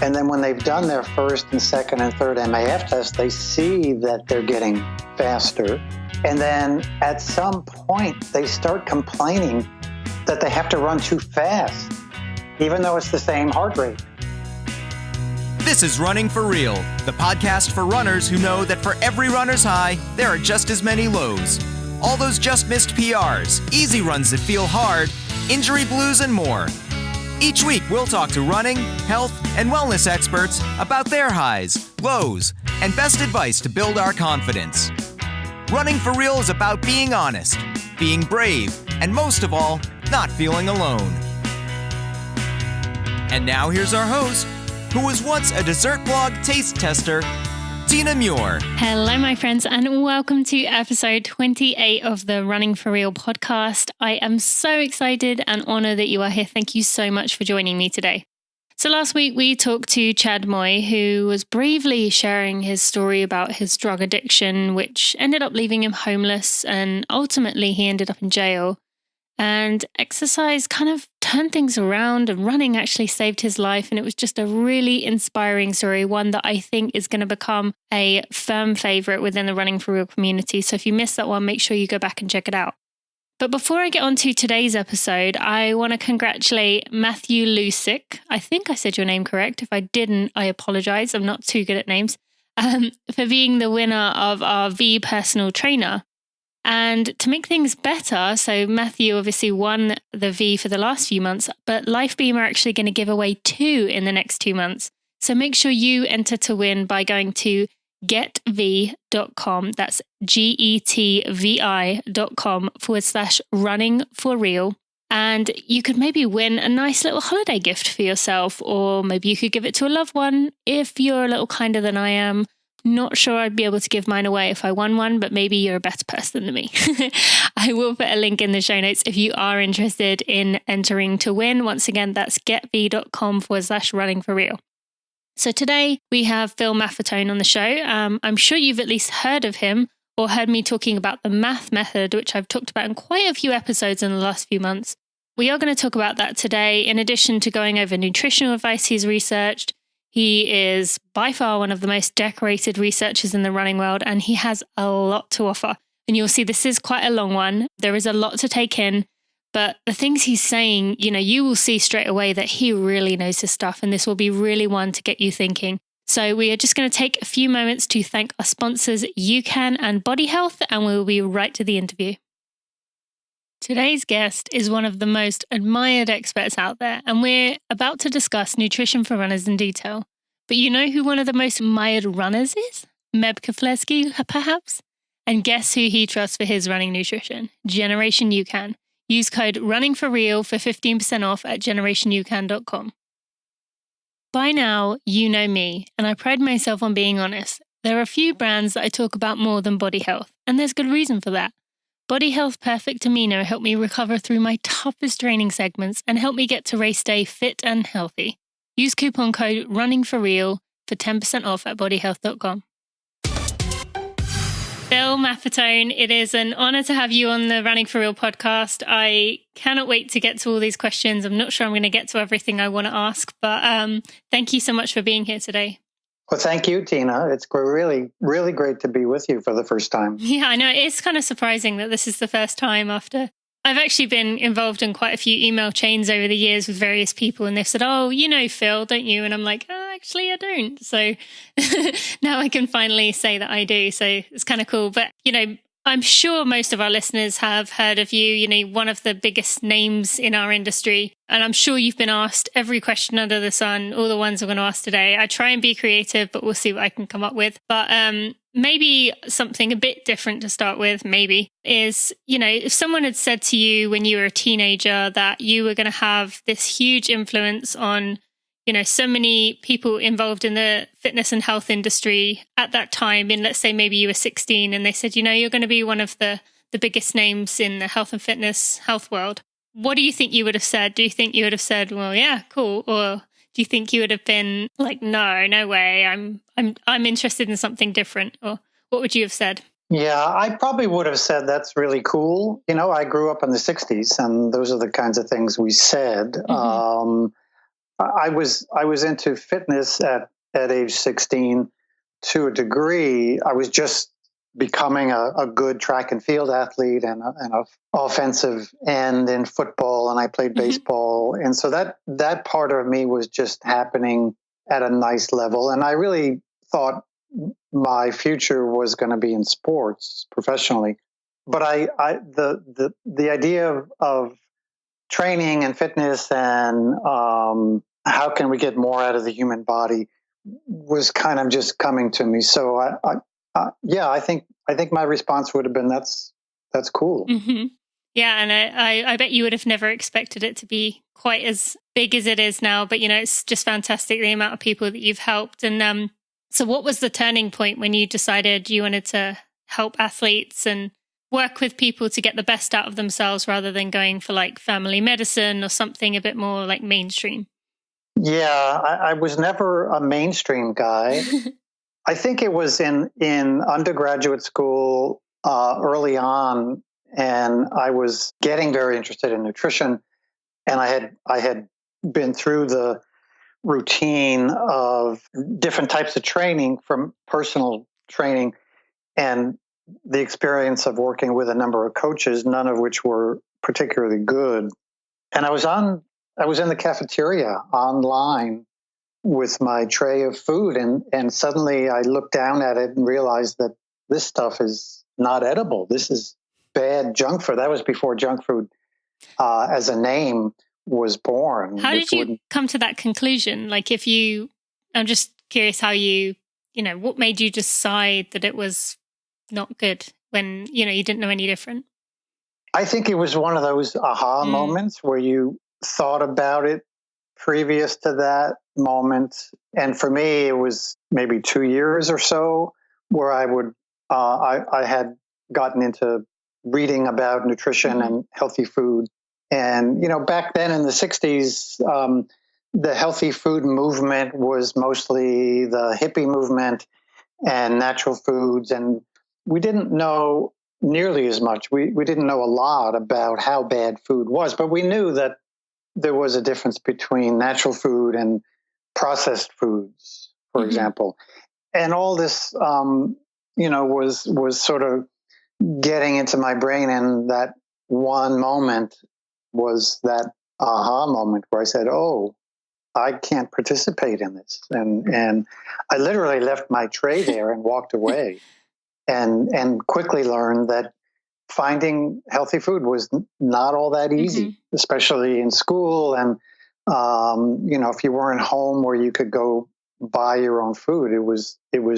And then when they've done their first and second and third MAF test, they see that they're getting faster. And then at some point, they start complaining that they have to run too fast, even though it's the same heart rate. This is Running for Real, the podcast for runners who know that for every runner's high, there are just as many lows. All those just missed PRs, easy runs that feel hard, injury blues, and more. Each week, we'll talk to running, health, and wellness experts about their highs, lows, and best advice to build our confidence. Running for Real is about being honest, being brave, and most of all, not feeling alone. And now here's our host, who was once a dessert blog taste tester, Tina Muir. Hello, my friends, and welcome to episode 28 of the Running for Real podcast. I am so excited and honored that you are here. Thank you so much for joining me today. So last week we talked to Chad Moy, who was bravely sharing his story about his drug addiction, which ended up leaving him homeless, and ultimately he ended up in jail. And exercise kind of turned things around, and running actually saved his life. And it was just a really inspiring story, one that I think is going to become a firm favorite within the Running for Real community. So if you missed that one, make sure you go back and check it out. But before I get on to today's episode, I want to congratulate Matthew Lusick. I think I said your name correct. If I didn't, I apologize. I'm not too good at names. For being the winner of our V personal trainer. And to make things better, so Matthew obviously won the V for the last few months, but Lifebeam are actually going to give away 2 in the next 2 months. So make sure you enter to win by going to getv.com. That's getvi.com/running for real. And you could maybe win a nice little holiday gift for yourself, or maybe you could give it to a loved one if you're a little kinder than I am. Not sure I'd be able to give mine away if I won one, but maybe you're a better person than me. I will put a link in the show notes if you are interested in entering to win. Once again, that's getv.com/running for real. So today we have Phil Maffetone on the show. I'm sure you've at least heard of him or heard me talking about the math method, which I've talked about in quite a few episodes in the last few months. We are going to talk about that today, in addition to going over nutritional advice he's researched. He is by far one of the most decorated researchers in the running world, and he has a lot to offer. And you'll see this is quite a long one. There is a lot to take in, but the things he's saying, you will see straight away that he really knows his stuff, and this will be really one to get you thinking. So we are just going to take a few moments to thank our sponsors, UCAN and Body Health, and we will be right to the interview. Today's guest is one of the most admired experts out there, and we're about to discuss nutrition for runners in detail. But you know who one of the most admired runners is? Meb Keflezighi, perhaps? And guess who he trusts for his running nutrition? Generation UCAN. Use code RUNNINGFORREAL for 15% off at generationyoucan.com. By now, you know me, and I pride myself on being honest. There are a few brands that I talk about more than Body Health, and there's good reason for that. Body Health Perfect Amino helped me recover through my toughest training segments and helped me get to race day fit and healthy. Use coupon code RUNNINGFORREAL for 10% off at bodyhealth.com. Phil Maffetone, it is an honor to have you on the Running for Real podcast. I cannot wait to get to all these questions. I'm not sure I'm going to get to everything I want to ask, but thank you so much for being here today. Well, thank you, Tina. It's really, really great to be with you for the first time. Yeah, I know. It's kind of surprising that this is the first time after. I've actually been involved in quite a few email chains over the years with various people, and they've said, oh, you know Phil, don't you? And I'm like, oh, actually, I don't. So now I can finally say that I do. So it's kind of cool. But, I'm sure most of our listeners have heard of you, one of the biggest names in our industry. And I'm sure you've been asked every question under the sun, all the ones I'm going to ask today. I try and be creative, but we'll see what I can come up with. But maybe something a bit different to start with, maybe, is, if someone had said to you when you were a teenager that you were going to have this huge influence on so many people involved in the fitness and health industry at that time, in, let's say, maybe you were 16, and they said, you're going to be one of the biggest names in the health and fitness health world. What do you think you would have said? Do you think you would have said, well, yeah, cool? Or do you think you would have been like, no way, I'm interested in something different? Or what would you have said? Yeah, I probably would have said that's really cool. I grew up in the 60s, and those are the kinds of things we said. Mm-hmm. I was into fitness at age 16 to a degree. I was just becoming a good track and field athlete and a offensive end in football, and I played baseball. And so that part of me was just happening at a nice level. And I really thought my future was going to be in sports professionally. But the idea of training and fitness and how can we get more out of the human body was kind of just coming to me. So I think my response would have been that's cool. Mm-hmm. Yeah, and I bet you would have never expected it to be quite as big as it is now. But it's just fantastic the amount of people that you've helped. And so, what was the turning point when you decided you wanted to help athletes and work with people to get the best out of themselves rather than going for like family medicine or something a bit more like mainstream? Yeah, I was never a mainstream guy. I think it was in undergraduate school early on, and I was getting very interested in nutrition, and I had been through the routine of different types of training, from personal training and the experience of working with a number of coaches, none of which were particularly good. And I was in the cafeteria online with my tray of food, and suddenly I looked down at it and realized that this stuff is not edible. This is bad junk food. That was before junk food as a name was born. How did you come to that conclusion? Like, I'm just curious how what made you decide that it was not good when, you didn't know any different? I think it was one of those aha moments where you thought about it previous to that moment. And for me, it was maybe 2 years or so where I had gotten into reading about nutrition and healthy food. And, back then in the 60s, the healthy food movement was mostly the hippie movement and natural foods. And we didn't know nearly as much. We didn't know a lot about how bad food was, but we knew that there was a difference between natural food and processed foods, for example. And all this, was sort of getting into my brain. And that one moment was that aha moment where I said, oh, I can't participate in this. And I literally left my tray there and walked away and quickly learned that finding healthy food was not all that easy, especially in school. And, if you weren't home where you could go buy your own food, it was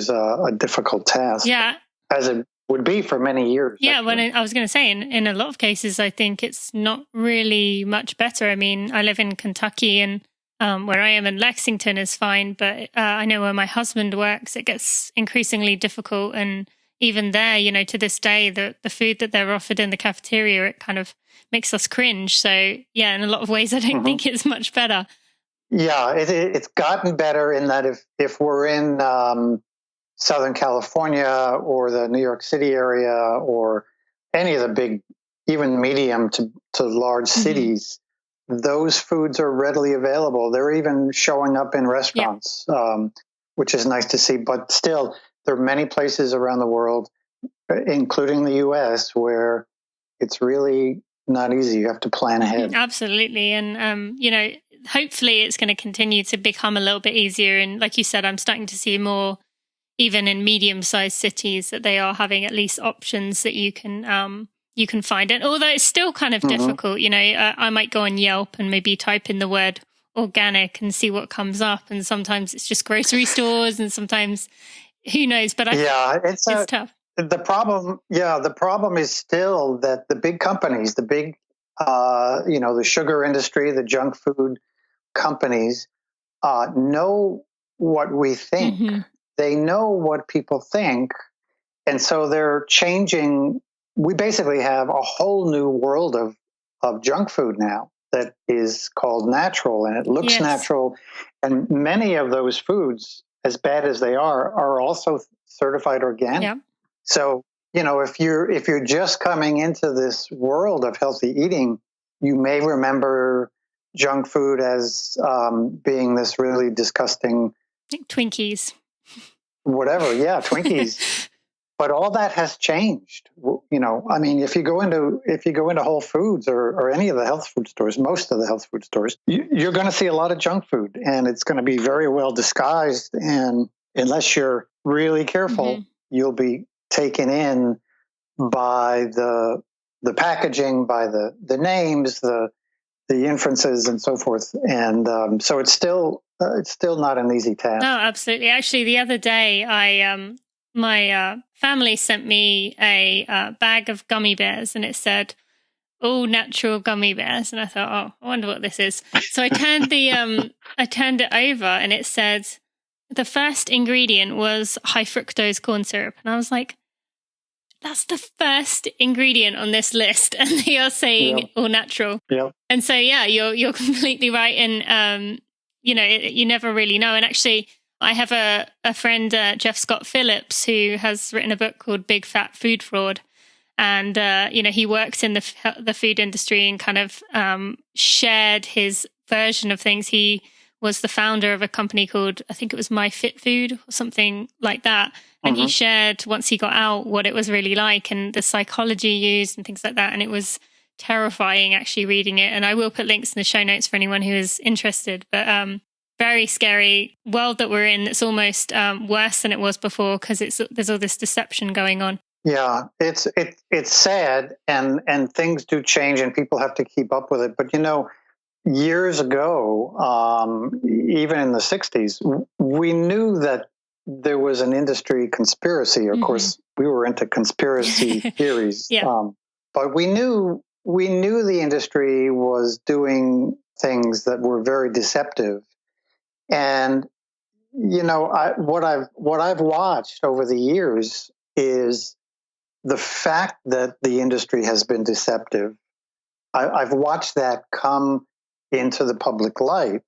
a difficult task. Yeah. As it would be for many years. Yeah, when I was going to say, in a lot of cases, I think it's not really much better. I mean, I live in Kentucky, and where I am in Lexington is fine, but I know where my husband works, it gets increasingly difficult. And even there, to this day, the food that they're offered in the cafeteria, it kind of makes us cringe. So, yeah, in a lot of ways, I don't think it's much better. Yeah, it's gotten better in that if we're in Southern California or the New York City area or any of the big, even medium to large cities, those foods are readily available. They're even showing up in restaurants, which is nice to see. But still, there are many places around the world, including the U.S., where it's really not easy. You have to plan ahead. Absolutely. And, hopefully it's going to continue to become a little bit easier. And like you said, I'm starting to see more, even in medium-sized cities, that they are having at least options that you can find it. Although it's still kind of difficult, I might go on Yelp and maybe type in the word organic and see what comes up. And sometimes it's just grocery stores, and sometimes who knows. But it's tough. The problem is still that the big companies, the sugar industry, the junk food companies, know what we think. They know what people think. And so they're changing. We basically have a whole new world of junk food now that is called natural, and it looks natural. And many of those foods, as bad as they are also certified organic. Yeah. So, if you're just coming into this world of healthy eating, you may remember junk food as being this really disgusting Twinkies. whatever. Yeah, Twinkies. But all that has changed. I mean, if you go into Whole Foods or any of the health food stores, most of the health food stores, you're going to see a lot of junk food, and it's going to be very well disguised. And unless you're really careful, you'll be taken in by the packaging, by the names, the inferences, and so forth. And so it's still not an easy task. No, absolutely. Actually, the other day, my family sent me a bag of gummy bears, and it said all natural gummy bears. And I thought, oh, I wonder what this is. So I turned it over, and it said the first ingredient was high fructose corn syrup. And I was like, that's the first ingredient on this list, and they are saying all natural. Yeah. And so, yeah, you're completely right. And you never really know. And actually, I have a friend, Jeff Scott Phillips, who has written a book called Big Fat Food Fraud. And, he works in the food industry and kind of shared his version of things. He was the founder of a company called, I think it was My Fit Food or something like that. And he shared, once he got out, what it was really like and the psychology used and things like that. And it was terrifying actually reading it. And I will put links in the show notes for anyone who is interested. But very scary world that we're in. It's almost worse than it was before because there's all this deception going on. Yeah, it's sad, and things do change, and people have to keep up with it. But years ago, even in the 60s, we knew that there was an industry conspiracy. Of course, we were into conspiracy theories, but we knew the industry was doing things that were very deceptive. And what I've watched over the years is the fact that the industry has been deceptive. I've watched that come into the public light,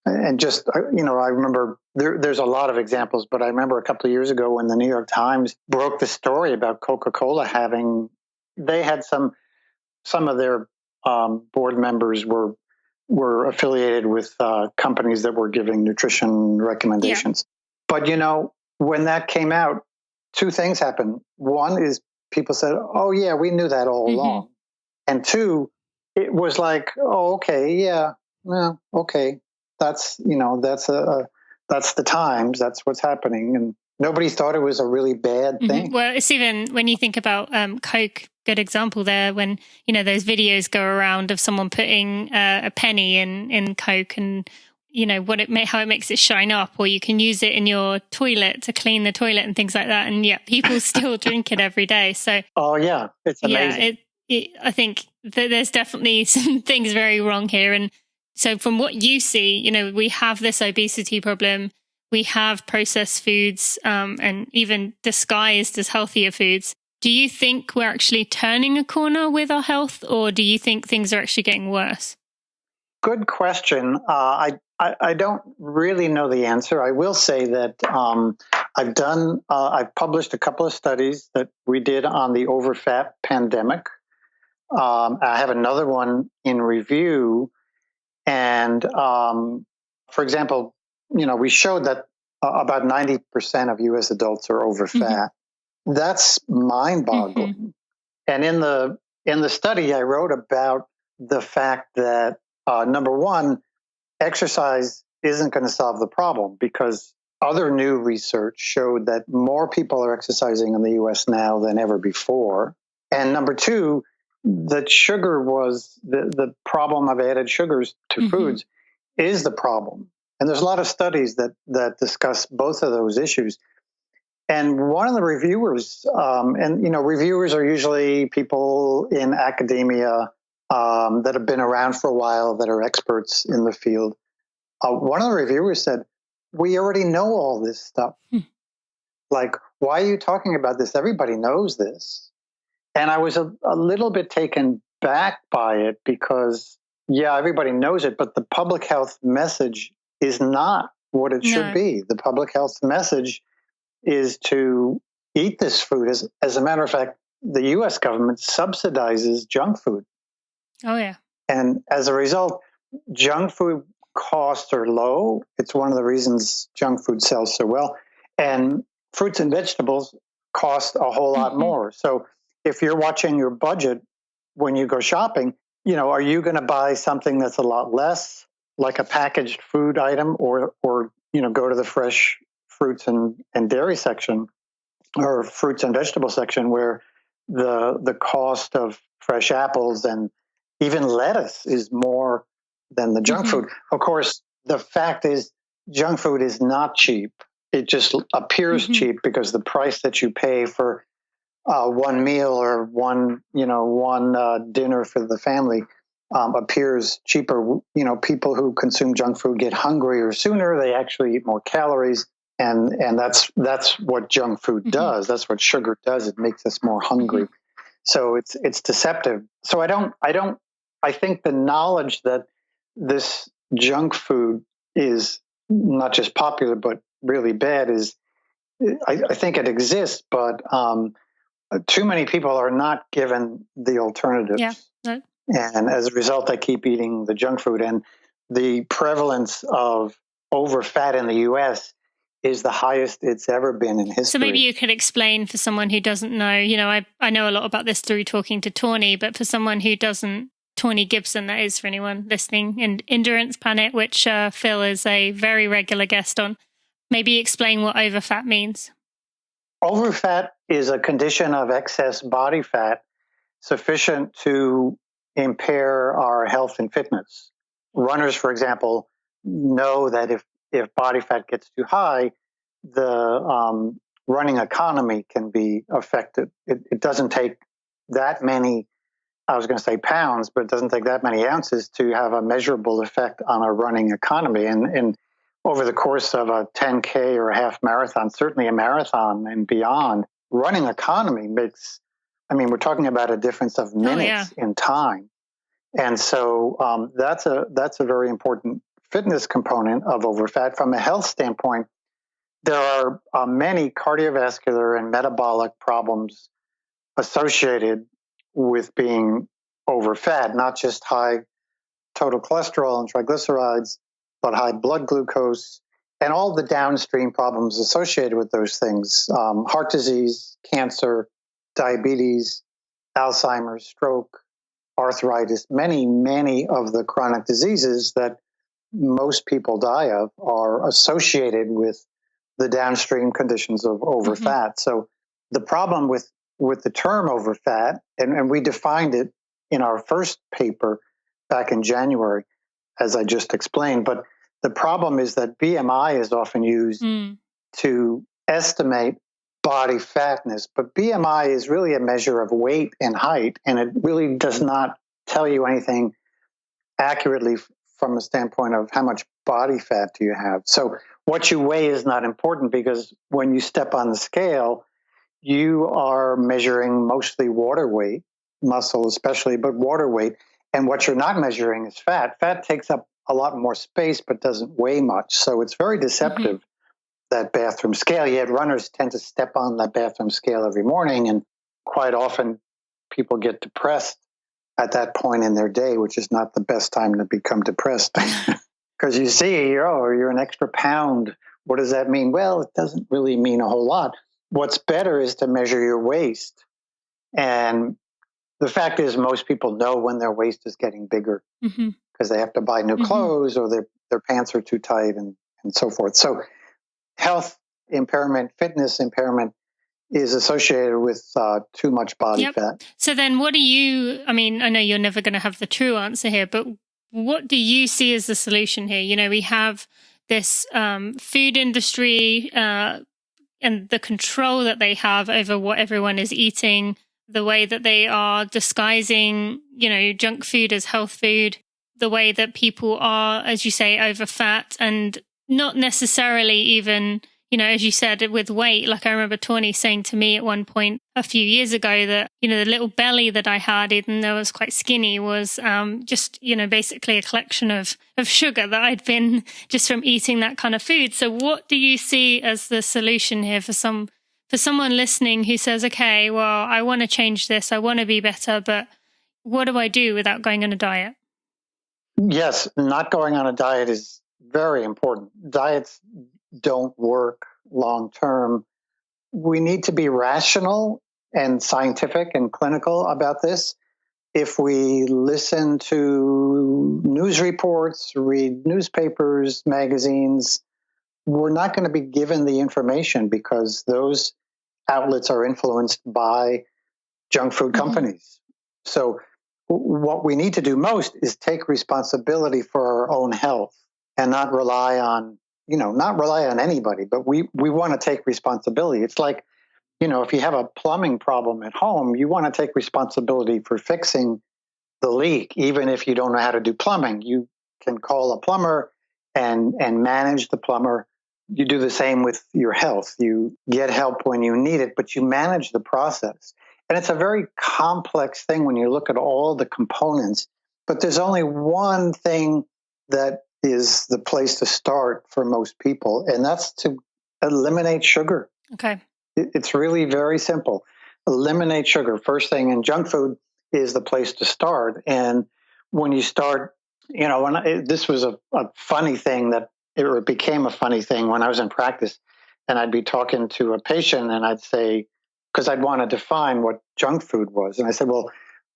and just I remember there's a lot of examples, but I remember a couple of years ago when the New York Times broke the story about Coca-Cola they had some of their board members were affiliated with companies that were giving nutrition recommendations. But, when that came out, two things happened. One is people said, oh, yeah, we knew that all along. And two, it was like, oh, okay, yeah, well, okay. That's the times. That's what's happening. And nobody thought it was a really bad thing. Well, it's even when you think about Coke, good example there, when, those videos go around of someone putting a penny in Coke and, how it makes it shine up, or you can use it in your toilet to clean the toilet and things like that. And yet people still drink it every day. So, oh, yeah, it's amazing. Yeah, I think that there's definitely some things very wrong here. And so from what you see, we have this obesity problem. We have processed foods and even disguised as healthier foods. Do you think we're actually turning a corner with our health, or do you think things are actually getting worse? Good question. I don't really know the answer. I will say that I've published a couple of studies that we did on the overfat pandemic. I have another one in review. And for example, we showed that about 90% of U.S. adults are overfat. That's mind-boggling. And in the study, I wrote about the fact that number one, exercise isn't going to solve the problem, because other new research showed that more people are exercising in the U.S. now than ever before. And number two, that sugar was the problem of added sugars to foods is the problem. And there's a lot of studies that discuss both of those issues. And one of the reviewers, reviewers are usually people in academia that have been around for a while, that are experts in the field. One of the reviewers said, we already know all this stuff. Like, why are you talking about this? Everybody knows this. And I was a little bit taken back by it because, yeah, everybody knows it, but the public health message is not what it should be. The public health message is to eat this food. As a matter of fact, the U.S. government subsidizes junk food. Oh, yeah. And as a result, junk food costs are low. It's one of the reasons junk food sells so well. And fruits and vegetables cost a whole lot more. So if you're watching your budget when you go shopping, are you going to buy something that's a lot less, like a packaged food item, or go to the fresh fruits and dairy section or fruits and vegetable section where the cost of fresh apples and even lettuce is more than the junk food. Of course, the fact is junk food is not cheap. It just appears cheap because the price that you pay for one meal or one dinner for the family appears cheaper. People who consume junk food get hungrier sooner. They actually eat more calories, and that's what junk food does. That's what sugar does. It makes us more hungry. So it's deceptive. So I think the knowledge that this junk food is not just popular but really bad is, I think it exists, but too many people are not given the alternatives. Yeah. And as a result, they keep eating the junk food. And the prevalence of overfat in the U.S. is the highest it's ever been in history. So maybe you could explain for someone who doesn't know, I know a lot about this through talking to Tawny, but for someone who doesn't, Tawny Gibson, that is for anyone listening, in Endurance Planet, which Phil is a very regular guest on, maybe explain what overfat means. Overfat is a condition of excess body fat sufficient to impair our health and fitness. Runners, for example, know that if body fat gets too high, the running economy can be affected. It doesn't take that many, I was going to say pounds, but it doesn't take that many ounces to have a measurable effect on our running economy. And over the course of a 10K or a half marathon, certainly a marathon and beyond, running economy we're talking about a difference of minutes in time. And so that's a very important fitness component of overfat. From a health standpoint, there are many cardiovascular and metabolic problems associated with being overfat, not just high total cholesterol and triglycerides, but high blood glucose and all the downstream problems associated with those things: heart disease, cancer, diabetes, Alzheimer's, stroke, arthritis. Many of the chronic diseases that most people die of are associated with the downstream conditions of overfat. So the problem with the term overfat, and we defined it in our first paper back in January, as I just explained, but the problem is that BMI is often used to estimate body fatness, but BMI is really a measure of weight and height, and it really does not tell you anything accurately from a standpoint of how much body fat do you have. So what you weigh is not important, because when you step on the scale, you are measuring mostly water weight, muscle especially, but water weight. And what you're not measuring is fat. Fat takes up a lot more space but doesn't weigh much. So it's very deceptive, that bathroom scale. Yet runners tend to step on that bathroom scale every morning, and quite often people get depressed at that point in their day, which is not the best time to become depressed. Because you see, you're an extra pound. What does that mean? Well, it doesn't really mean a whole lot. What's better is to measure your waist. And the fact is, most people know when their waist is getting bigger because they have to buy new clothes, or their pants are too tight, and so forth. So health impairment, fitness impairment is associated with too much body fat. So then what do you, I know you're never going to have the true answer here, but what do you see as the solution here? We have this food industry and the control that they have over what everyone is eating, the way that they are disguising, junk food as health food, the way that people are, as you say, over fat, and not necessarily even, as you said, with weight. Like I remember Tawny saying to me at one point a few years ago that, the little belly that I had, even though I was quite skinny, was just, basically a collection of sugar that I'd been just from eating that kind of food. So what do you see as the solution here for someone listening who says, okay, well, I want to change this, I want to be better, but what do I do without going on a diet? Yes, not going on a diet is very important. Diets don't work long term. We need to be rational and scientific and clinical about this. If we listen to news reports, read newspapers, magazines, we're not going to be given the information because those outlets are influenced by junk food companies. So what we need to do most is take responsibility for our own health and not rely on, not rely on anybody, but we want to take responsibility. It's like, if you have a plumbing problem at home, you want to take responsibility for fixing the leak, even if you don't know how to do plumbing. You can call a plumber and manage the plumber. You do the same with your health. You get help when you need it, but you manage the process. And it's a very complex thing when you look at all the components. But there's only one thing that is the place to start for most people, and that's to eliminate sugar. Okay. It's really very simple. Eliminate sugar. First thing, in junk food is the place to start. And when you start, this was a funny thing that it became a funny thing when I was in practice, and I'd be talking to a patient and I'd say, because I'd want to define what junk food was. And I said, well,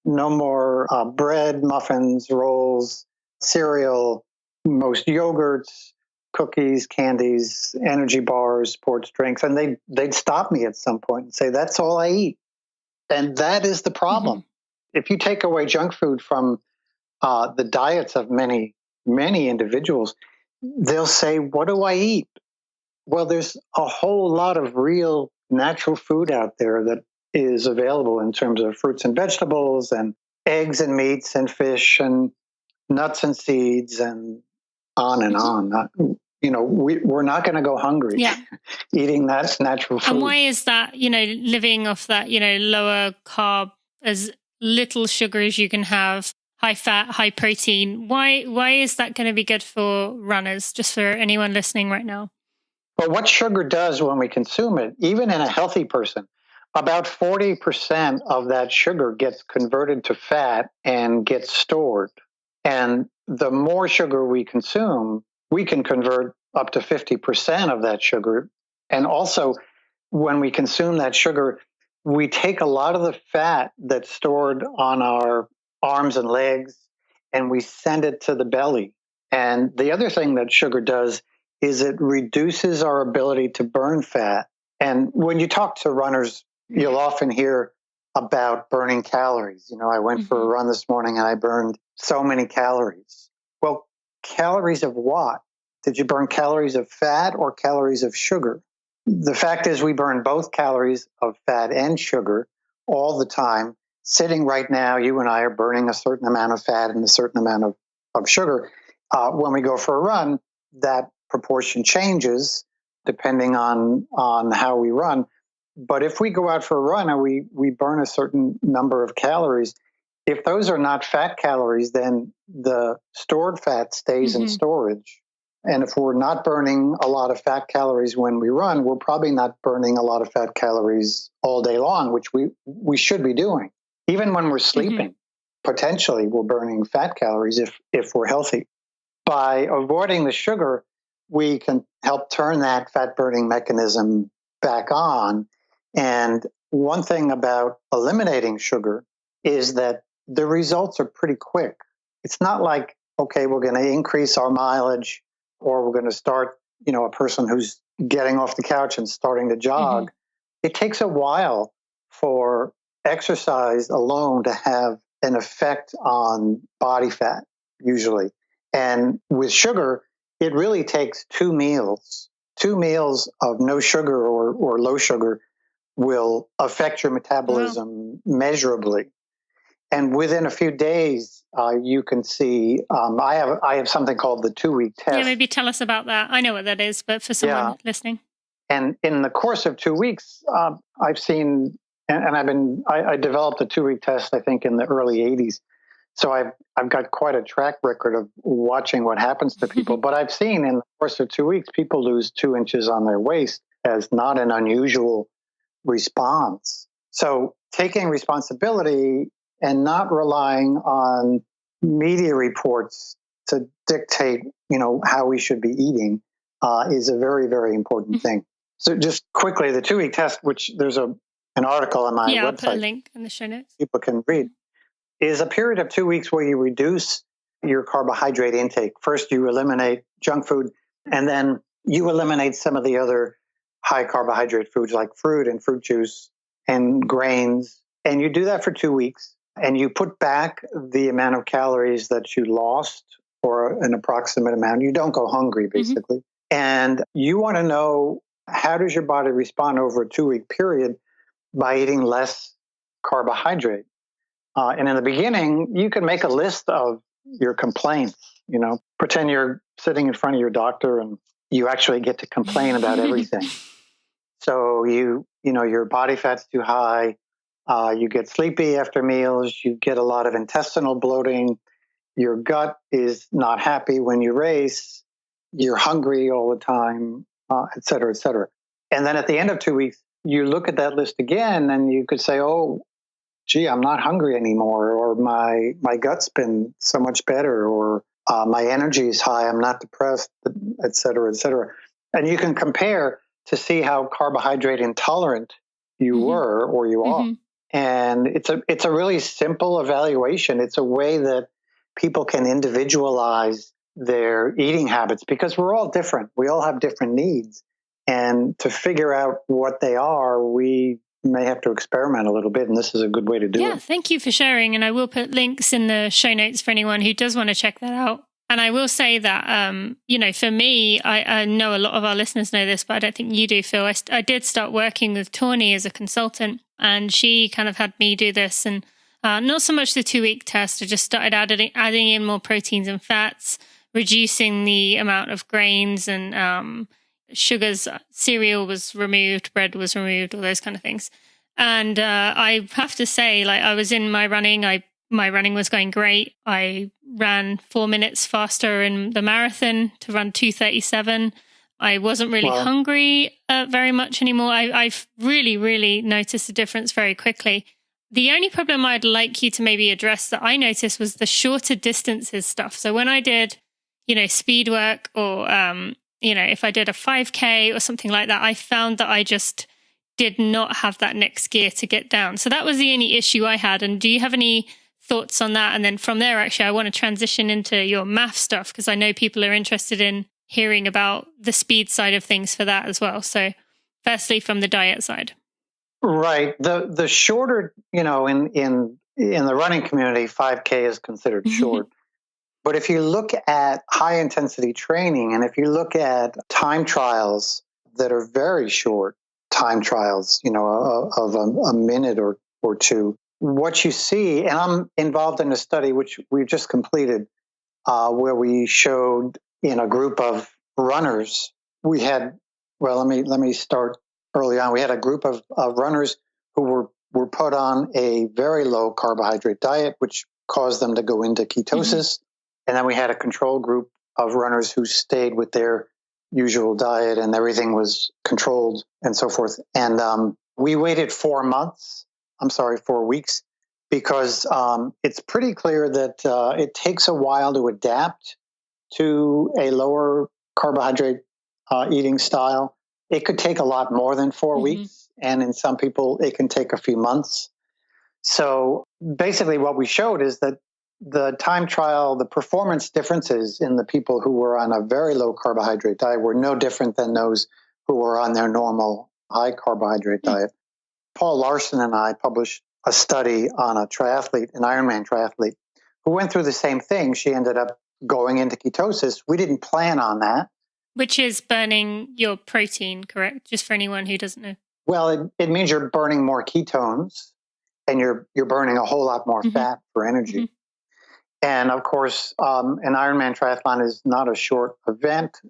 no more bread, muffins, rolls, cereal, most yogurts, cookies, candies, energy bars, sports drinks. And they'd stop me at some point and say, that's all I eat. And that is the problem. If you take away junk food from the diets of many, many individuals, they'll say, what do I eat? Well, there's a whole lot of real natural food out there that is available in terms of fruits and vegetables and eggs and meats and fish and nuts and seeds and on and on. We're not going to go hungry eating that natural food. And why is that, living off that, lower carb, as little sugar as you can have, high fat, high protein? Why is that going to be good for runners, just for anyone listening right now? Well, what sugar does when we consume it, even in a healthy person, about 40% of that sugar gets converted to fat and gets stored. And the more sugar we consume, we can convert up to 50% of that sugar. And also, when we consume that sugar, we take a lot of the fat that's stored on our arms and legs and we send it to the belly. And the other thing that sugar does is it reduces our ability to burn fat. And when you talk to runners, you'll often hear about burning calories. I went for a run this morning and I burned so many calories. Well, calories of what? Did you burn calories of fat or calories of sugar? The fact is we burn both calories of fat and sugar all the time. Sitting right now, you and I are burning a certain amount of fat and a certain amount of sugar. When we go for a run, that proportion changes depending on how we run. But if we go out for a run and we burn a certain number of calories, if those are not fat calories, then the stored fat stays in storage. And if we're not burning a lot of fat calories when we run, we're probably not burning a lot of fat calories all day long, which we should be doing. Even when we're sleeping, potentially we're burning fat calories if we're healthy. By avoiding the sugar, we can help turn that fat burning mechanism back on. And one thing about eliminating sugar is that the results are pretty quick. It's not like, okay, we're going to increase our mileage or we're going to start, a person who's getting off the couch and starting to jog. It takes a while for exercise alone to have an effect on body fat, usually. And with sugar, it really takes 2 meals. 2 meals of no sugar or low sugar will affect your metabolism measurably. And within a few days, you can see. I have something called the 2-week test. Yeah, maybe tell us about that. I know what that is, but for someone listening. And in the course of 2 weeks, I've seen, and I developed a 2-week test, I think, in the early 80s. So I've got quite a track record of watching what happens to people. But I've seen in the course of 2 weeks, people lose 2 inches on their waist as not an unusual response. So taking responsibility and not relying on media reports to dictate, how we should be eating is a very, very important thing. So just quickly, the 2-week test, which there's an article on my website. I'll put a link in the show notes. People can read, is a period of 2 weeks where you reduce your carbohydrate intake. First, you eliminate junk food, and then you eliminate some of the other high carbohydrate foods like fruit and fruit juice and grains. And you do that for 2 weeks, and you put back the amount of calories that you lost or an approximate amount. You don't go hungry, basically. And you want to know, how does your body respond over a 2-week period by eating less carbohydrate? And in the beginning, you can make a list of your complaints, pretend you're sitting in front of your doctor and you actually get to complain about everything. So your body fat's too high. You get sleepy after meals. You get a lot of intestinal bloating. Your gut is not happy when you race. You're hungry all the time, et cetera, et cetera. And then at the end of 2 weeks, you look at that list again and you could say, oh, gee, I'm not hungry anymore, or my gut's been so much better, or my energy is high, I'm not depressed, et cetera, et cetera. And you can compare to see how carbohydrate intolerant you were or you are. And it's a really simple evaluation. It's a way that people can individualize their eating habits, because we're all different. We all have different needs. And to figure out what they are, we may have to experiment a little bit, and this is a good way to do it. Yeah, thank you for sharing. And I will put links in the show notes for anyone who does want to check that out. And I will say that, for me, I know a lot of our listeners know this, but I don't think you do, Phil. I did start working with Tawny as a consultant, and she kind of had me do this. And not so much the 2-week test. I just started adding in more proteins and fats, reducing the amount of grains and sugars. Cereal was removed, bread was removed, all those kind of things. And I have to say, I was in my running. My running was going great. I ran 4 minutes faster in the marathon to run 2:37. I wasn't really hungry very much anymore. I've really, really noticed a difference very quickly. The only problem I'd like you to maybe address that I noticed was the shorter distances stuff. So when I did, speed work or, if I did a 5K or something like that, I found that I just did not have that next gear to get down. So that was the only issue I had. And do you have any thoughts on that? And then from there, actually, I want to transition into your math stuff, because I know people are interested in hearing about the speed side of things for that as well. So firstly, from the diet side. Right. The shorter, in the running community, 5K is considered short. But if you look at high intensity training, and if you look at time trials that are very short time trials, of a minute or two, what you see, and I'm involved in a study which we've just completed, where we showed in a group of runners, we had, let me start early on. We had a group of runners who were put on a very low carbohydrate diet, which caused them to go into ketosis. And then we had a control group of runners who stayed with their usual diet and everything was controlled and so forth. And we waited 4 weeks, because it's pretty clear that it takes a while to adapt to a lower carbohydrate eating style. It could take a lot more than 4 weeks. And in some people, it can take a few months. So basically what we showed is that the time trial, the performance differences in the people who were on a very low carbohydrate diet were no different than those who were on their normal high carbohydrate diet. Paul Larson and I published a study on a triathlete, an Ironman triathlete, who went through the same thing. She ended up going into ketosis. We didn't plan on that. Which is burning your protein, correct? Just for anyone who doesn't know. Well, it means you're burning more ketones and you're burning a whole lot more fat for energy. And of course, an Ironman triathlon is not a short event,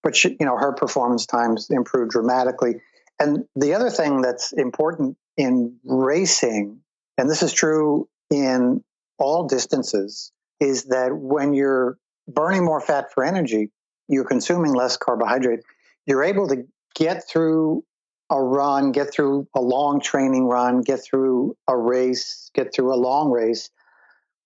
but her performance times improved dramatically. And the other thing that's important in racing, and this is true in all distances, is that when you're burning more fat for energy, you're consuming less carbohydrate. You're able to get through a run, get through a long training run, get through a race, get through a long race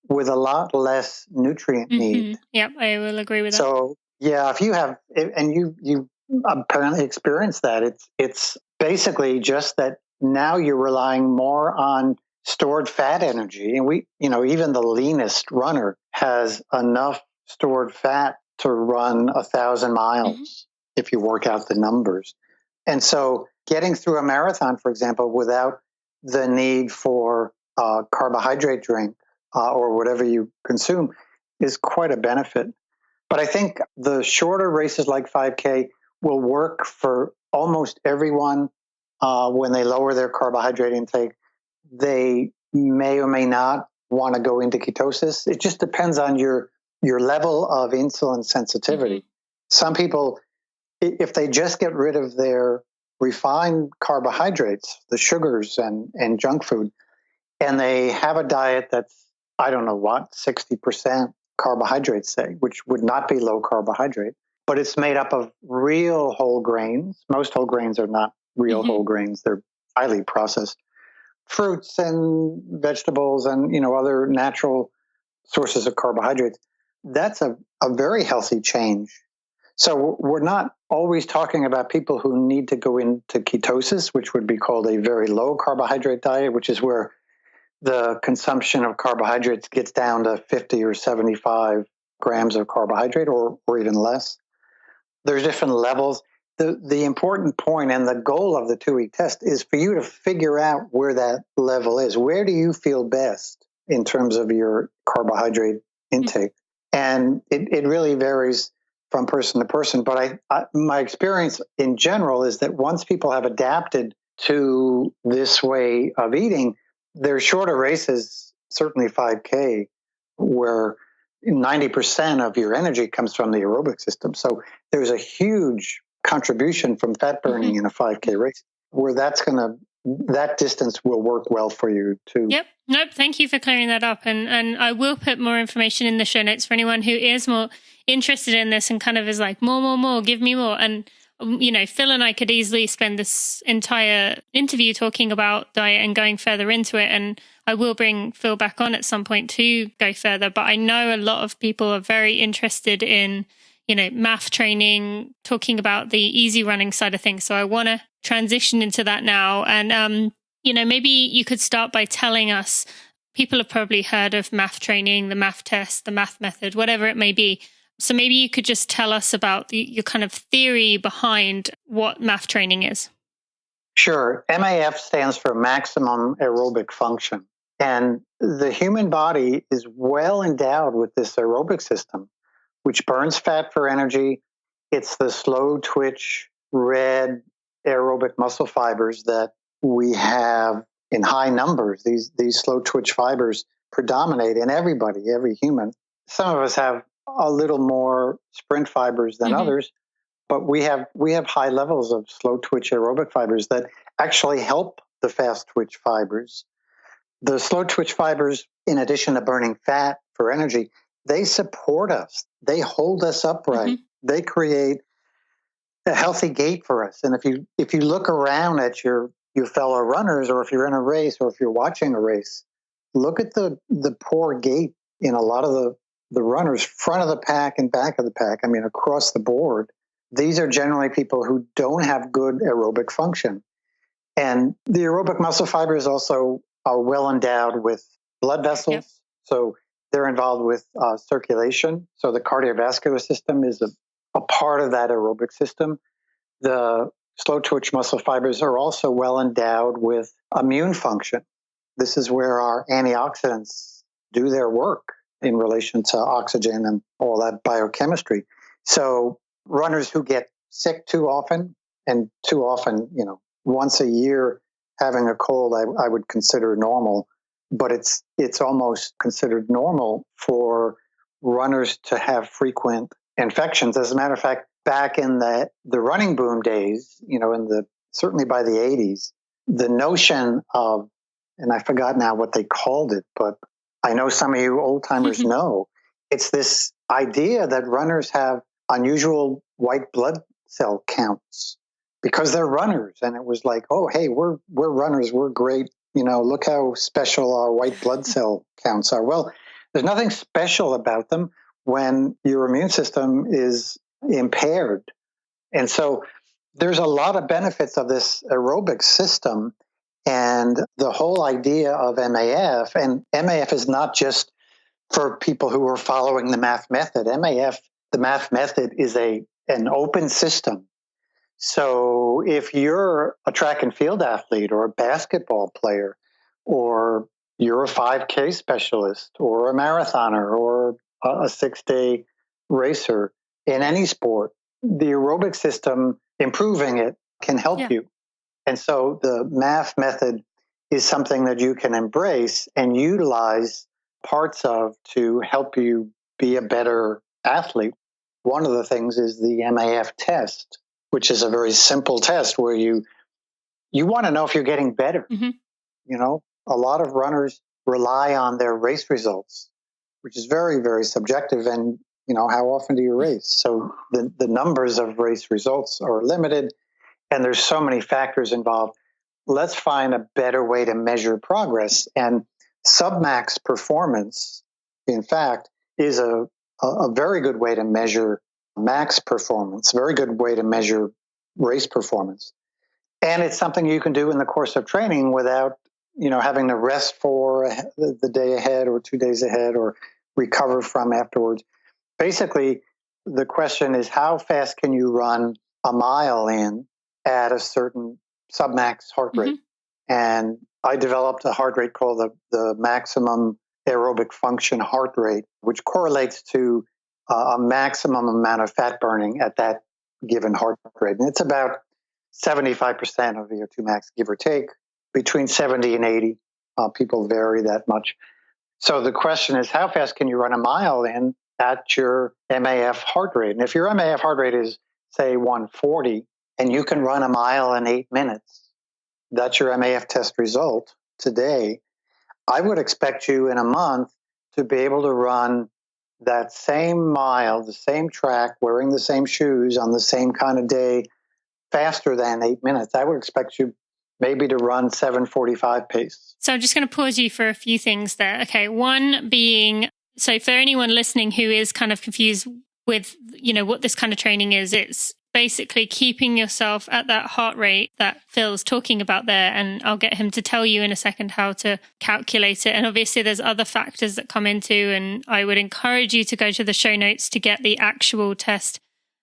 with a lot less nutrient need. Yep, I will agree with that. So yeah, if you have, and you apparently experienced that, it's basically just that now you're relying more on stored fat energy, and even the leanest runner has enough stored fat to run 1,000 miles if you work out the numbers. And so getting through a marathon, for example, without the need for a carbohydrate drink or whatever you consume is quite a benefit. But I think the shorter races like 5K will work for almost everyone when they lower their carbohydrate intake. They may or may not want to go into ketosis. It just depends on your level of insulin sensitivity. Some people, if they just get rid of their refined carbohydrates, the sugars and junk food, and they have a diet that's, I don't know what, 60% carbohydrates, say, which would not be low carbohydrate, but it's made up of real whole grains. Most whole grains are not real whole grains. They're highly processed fruits and vegetables and, other natural sources of carbohydrates. That's a very healthy change. So we're not always talking about people who need to go into ketosis, which would be called a very low carbohydrate diet, which is where the consumption of carbohydrates gets down to 50 or 75 grams of carbohydrate or even less. There's different levels. The important point and the goal of the 2-week test is for you to figure out where that level is. Where do you feel best in terms of your carbohydrate intake? And it really varies from person to person. But my experience in general is that once people have adapted to this way of eating, there's shorter races, certainly 5K, where 90% of your energy comes from the aerobic system. So there's a huge contribution from fat burning in a 5K race, where that distance will work well for you too. Yep. Nope. Thank you for clearing that up. And I will put more information in the show notes for anyone who is more interested in this and kind of is like, more, give me more. And, Phil and I could easily spend this entire interview talking about diet and going further into it. And I will bring Phil back on at some point to go further. But I know a lot of people are very interested in MAF training, talking about the easy running side of things. So I want to transition into that now. And, maybe you could start by telling us, people have probably heard of MAF training, the MAF test, the MAF method, whatever it may be. So maybe you could just tell us about your kind of theory behind what MAF training is. Sure. MAF stands for maximum aerobic function. And the human body is well endowed with this aerobic system, which burns fat for energy. It's the slow twitch, red aerobic muscle fibers that we have in high numbers. These slow twitch fibers predominate in everybody, every human. Some of us have a little more sprint fibers than others, but we have high levels of slow twitch aerobic fibers that actually help the fast twitch fibers. The slow twitch fibers, in addition to burning fat for energy, they support us. They hold us upright. They create a healthy gait for us. And if you look around at your fellow runners, or if you're in a race, or if you're watching a race, look at the poor gait in a lot of the runners, front of the pack and back of the pack. I mean, across the board, these are generally people who don't have good aerobic function. And the aerobic muscle fibers also are well endowed with blood vessels. Yep. So they're involved with circulation. So the cardiovascular system is a part of that aerobic system. The slow twitch muscle fibers are also well endowed with immune function. This is where our antioxidants do their work in relation to oxygen and all that biochemistry. So runners who get sick too often, and too often, once a year having a cold, I would consider normal, but it's almost considered normal for runners to have frequent infections. As a matter of fact, back in the running boom days, certainly by the 80s, the notion of, and I forgot now what they called it, but I know some of you old timers know, it's this idea that runners have unusual white blood cell counts because they're runners. And it was like, oh, hey, we're runners. We're great. Look how special our white blood cell counts are. Well, There's nothing special about them when your immune system is impaired. And so there's a lot of benefits of this aerobic system. And the whole idea of MAF, and MAF is not just for people who are following the MAF method. The MAF method is an open system. So if you're a track and field athlete or a basketball player, or you're a 5K specialist or a marathoner or a 6-day racer in any sport, the aerobic system, improving it can help you. And so the MAF method is something that you can embrace and utilize parts of to help you be a better athlete. One of the things is the MAF test, which is a very simple test where you want to know if you're getting better. Mm-hmm. You know, a lot of runners rely on their race results, which is very, very subjective. And, you know, how often do you race? So the numbers of race results are limited, and there's so many factors involved. Let's find a better way to measure progress. And submax performance, in fact, is a very good way to measure max performance, very good way to measure race performance. And it's something you can do in the course of training without, you know, having to rest for the day ahead or 2 days ahead or recover from afterwards. Basically, the question is, how fast can you run a mile in at a certain submax heart rate? Mm-hmm. And I developed a heart rate called the maximum aerobic function heart rate, which correlates to a maximum amount of fat burning at that given heart rate. And it's about 75% of VO2 max, give or take, between 70 and 80. People vary that much. So the question is, how fast can you run a mile in at your MAF heart rate? And if your MAF heart rate is, say, 140, and you can run a mile in 8 minutes, that's your MAF test result today, I would expect you in a month to be able to run that same mile, the same track, wearing the same shoes on the same kind of day, faster than 8 minutes. I would expect you maybe to run 7:45 pace. So I'm just going to pause you for a few things there. Okay, one being, so for anyone listening who is kind of confused with, you know, what this kind of training is, it's basically keeping yourself at that heart rate that Phil's talking about there. And I'll get him to tell you in a second how to calculate it. And obviously there's other factors that come into, and I would encourage you to go to the show notes to get the actual test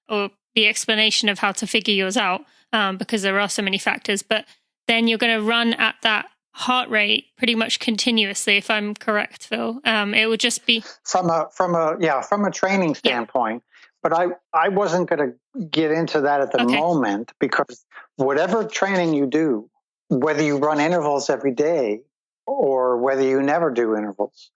or the explanation of how to figure yours out, because there are so many factors. But then you're going to run at that heart rate pretty much continuously, if I'm correct, Phil. It would just be from a training standpoint. Yeah. But I wasn't going to get into that at the moment, because whatever training you do, whether you run intervals every day or whether you never do intervals,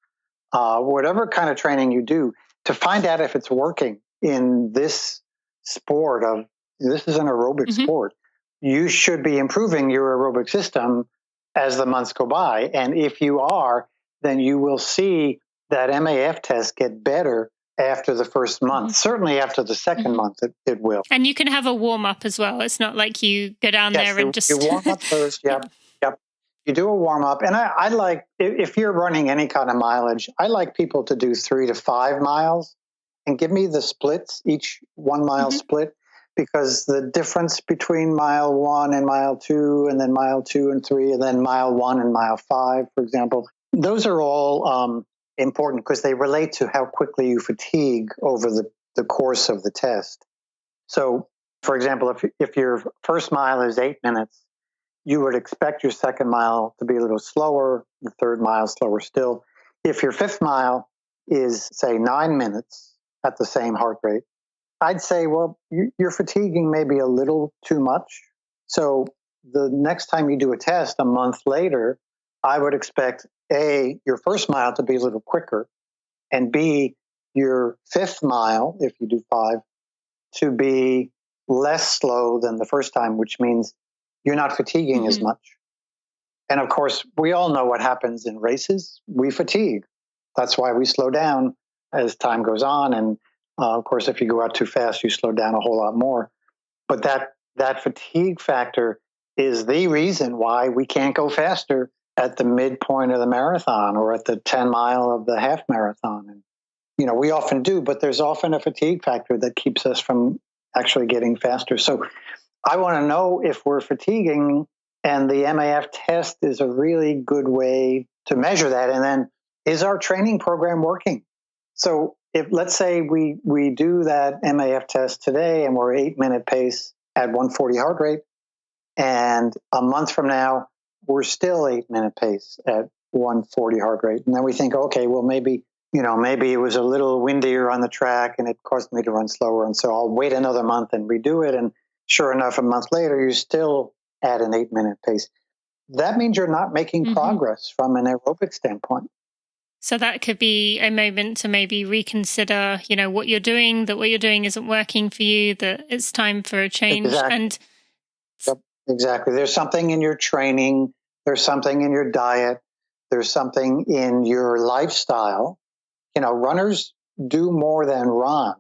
whatever kind of training you do, to find out if it's working in this sport of, this is an aerobic sport, you should be improving your aerobic system as the months go by. And if you are, then you will see that MAF test get better after the first month. Certainly after the second month, it will. And you can have a warm-up as well. It's not like you go down there and just... You warm up first, yep. You do a warm-up. And I like, if you're running any kind of mileage, I like people to do 3 to 5 miles and give me the splits, each 1 mile split, because the difference between mile 1 and mile 2, and then mile 2 and 3, and then mile 1 and mile 5, for example, those are all important because they relate to how quickly you fatigue over the course of the test. So, for example, if your first mile is 8 minutes, you would expect your second mile to be a little slower, the third mile slower still. If your fifth mile is, say, 9 minutes at the same heart rate, I'd say, well, you're fatiguing maybe a little too much. So the next time you do a test a month later, I would expect, A, your first mile to be a little quicker, and B, your fifth mile, if you do 5, to be less slow than the first time, which means you're not fatiguing as much. And of course, we all know what happens in races. We fatigue. That's why we slow down as time goes on. And of course, if you go out too fast, you slow down a whole lot more. But that fatigue factor is the reason why we can't go faster at the midpoint of the marathon or at the 10 mile of the half marathon. And, we often do, but there's often a fatigue factor that keeps us from actually getting faster. So I want to know if we're fatiguing, and the MAF test is a really good way to measure that. And then, is our training program working? So if, let's say we do that MAF test today and we're 8-minute pace at 140 heart rate, and a month from now, we're still 8-minute pace at 140 heart rate. And then we think, okay, well, maybe it was a little windier on the track and it caused me to run slower. And so I'll wait another month and redo it. And sure enough, a month later, you're still at an 8-minute pace. That means you're not making progress from an aerobic standpoint. So that could be a moment to maybe reconsider, what you're doing, that what you're doing isn't working for you, that it's time for a change. Exactly. And Exactly. There's something in your training. There's something in your diet. There's something in your lifestyle. Runners do more than run.